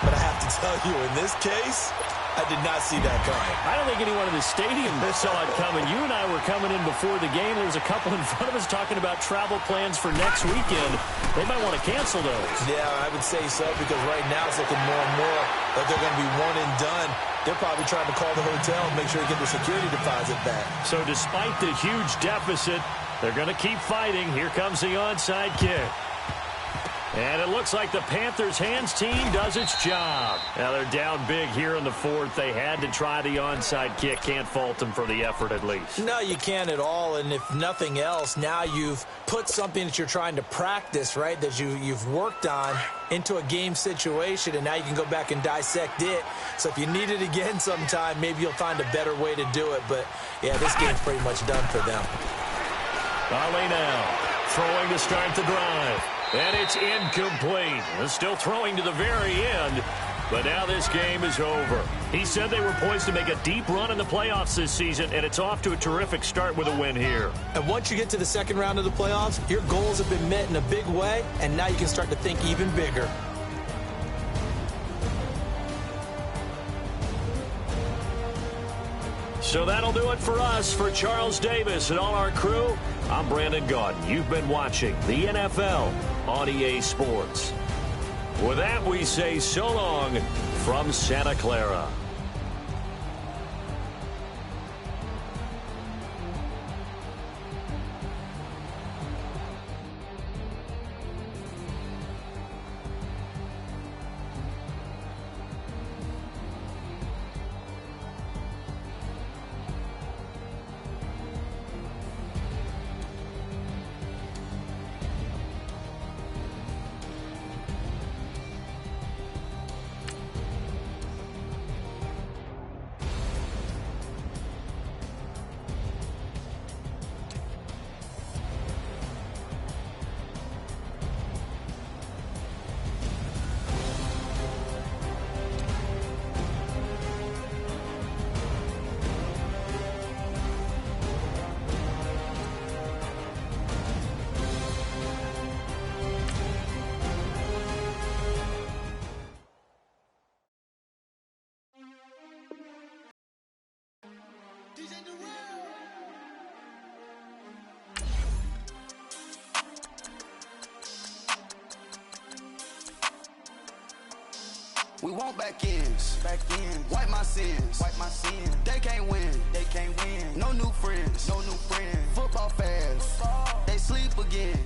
but I have to tell you, in this case, I did not see that coming. I don't think anyone in the stadium saw it coming. You and I were coming in before the game. There was a couple in front of us talking about travel plans for next weekend. They might want to cancel those. Yeah, I would say so, because right now it's looking more and more like they're going to be one and done. They're probably trying to call the hotel and make sure they get their security deposit back. So despite the huge deficit, they're going to keep fighting. Here comes the onside kick. And it looks like the Panthers' hands team does its job. Now they're down big here in the 4th. They had to try the onside kick. Can't fault them for the effort at least. No, you can't at all. And if nothing else, now you've put something that you're trying to practice, right, that you've worked on into a game situation, and now you can go back and dissect it. So if you need it again sometime, maybe you'll find a better way to do it. But, yeah, this game's pretty much done for them. Ali now throwing to start the drive. And it's incomplete. They're still throwing to the very end, but now this game is over. He said they were poised to make a deep run in the playoffs this season, and it's off to a terrific start with a win here. And once you get to the second round of the playoffs, your goals have been met in a big way, and now you can start to think even bigger. So that'll do it for us. For Charles Davis and all our crew, I'm Brandon Gaudin. You've been watching the NFL on EA Sports. With that, we say so long from Santa Clara. want back ends. Wipe my sins. They can't win. No new friends. Football fans. They sleep again.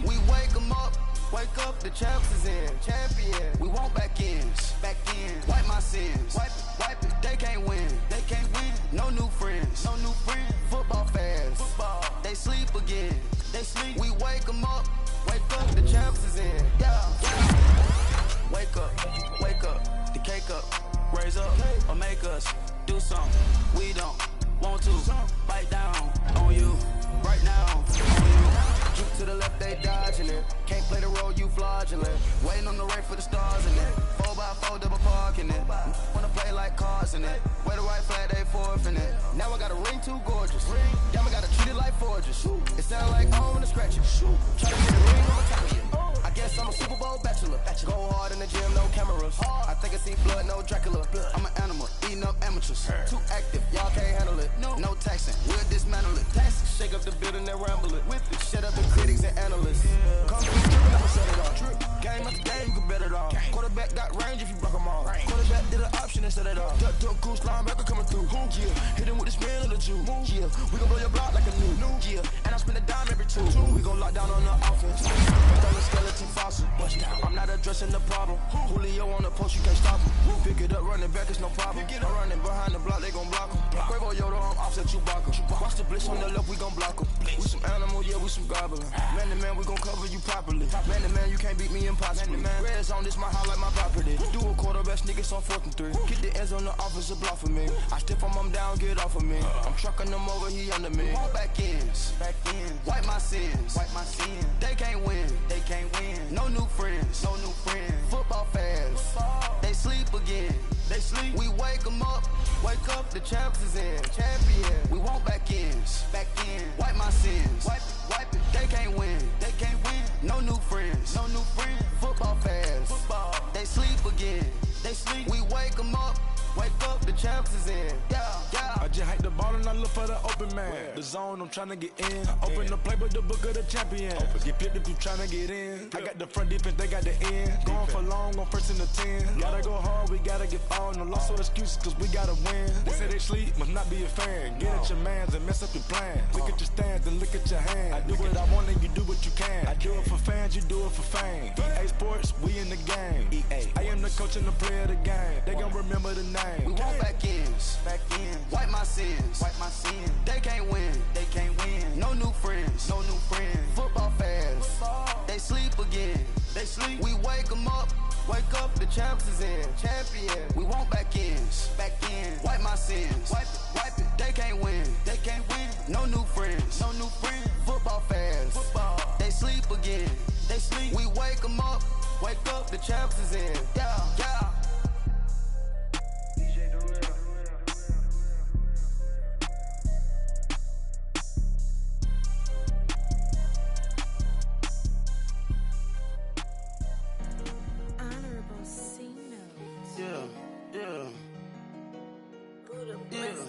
We wake them up. Wake up, the champs is in. Champion. We want back ends. Wipe my sins. Wipe it. They can't win. No new friends. Football fans. They sleep again. We wake them up. Wake up, the champs is in. Yeah. Wake up, the cake up. Raise up, or make us do something. We don't want to bite down on you right now. Juke to the left, they dodging it. Can't play the role, you fraudulent. Waiting on the rain for the stars in it. 4x4 double parking it. Wanna play like cars in it. Wear the white flag, they forfeit it. Now I got a ring too gorgeous. Damn, I gotta treat it like forges. It sound like home in the scratches. Try to get a ring on top of you. I guess I'm a Super Bowl bachelor. Go hard in the gym, no cameras. I think I see blood, no Dracula. I'm an animal, eating up amateurs. Too active, y'all can't handle it. No taxing, we'll dismantle it. Shake up the building and ramble it. Whip it, shut up the critics and analysts. Come through, I'ma set it off. Game after game, you can bet it all. Quarterback got range if you broke them all. Quarterback did an option and set it off. Duck goose, linebacker coming through. Yeah, hit him with the spin of the Jew. Yeah, we gon' blow your block like a new. Yeah, and I spend a dime every two. We gon' lock down on the offense. Throw the skeleton fossil. I'm not addressing the problem. Julio on the post, you can't stop him. Pick it up, running back, it's no problem. I'm running behind the block, they gon' block him. Quavo Yoda, I'm offset Chewbacca. Watch the blitz on the left, we gon' block him. We some animal, yeah, we some gobbler. Man to man, we gon' cover you properly. Man to man, you can't beat me impossibly. Red zone, this my highlight, my property. Do a quarterback sneakers on 4th and 3. Get the ends on the offensive block for me. I stiff him, I'm down, get off of me. I'm trucking them over, he under me. Walk back ends. Wipe my sins. They can't win. No new friends. Football fans. They sleep again. We wake them up. Wake up, the champs is in. Champion. We want back ends. Wipe my sins. Wipe it. They can't win. No new friends. Football fans. They sleep again. We wake them up. Wake up, the champs is in. Yeah. I just hike the ball and I look for the open man. The zone, I'm trying to get in. Open the playbook, the book of the champion. Get flipped if you trying to get in. I got the front defense, they got the end. Going for long, on 1st and the 10. Gotta go hard, we gotta get all. No loss or excuses, cause we gotta win. They say they sleep, must not be a fan. Get at your mans and mess up your plans. Look at your stands and look at your hands. I do what I want and you do what you can. I do it for fans, you do it for fame. EA Sports, we in the game. I am the coach and the player of the game. They gon' remember the name. We want back ends. Wipe my sins. They can't win. No new friends. Football fans. They sleep again. We wake them up. Wake up, the champs is in. Champion. We want back ends. Wipe my sins. Wipe it. They can't win. No new friends. Football fans. They sleep again. We wake them up. Wake up, the champs is in. Yeah. Buddha bless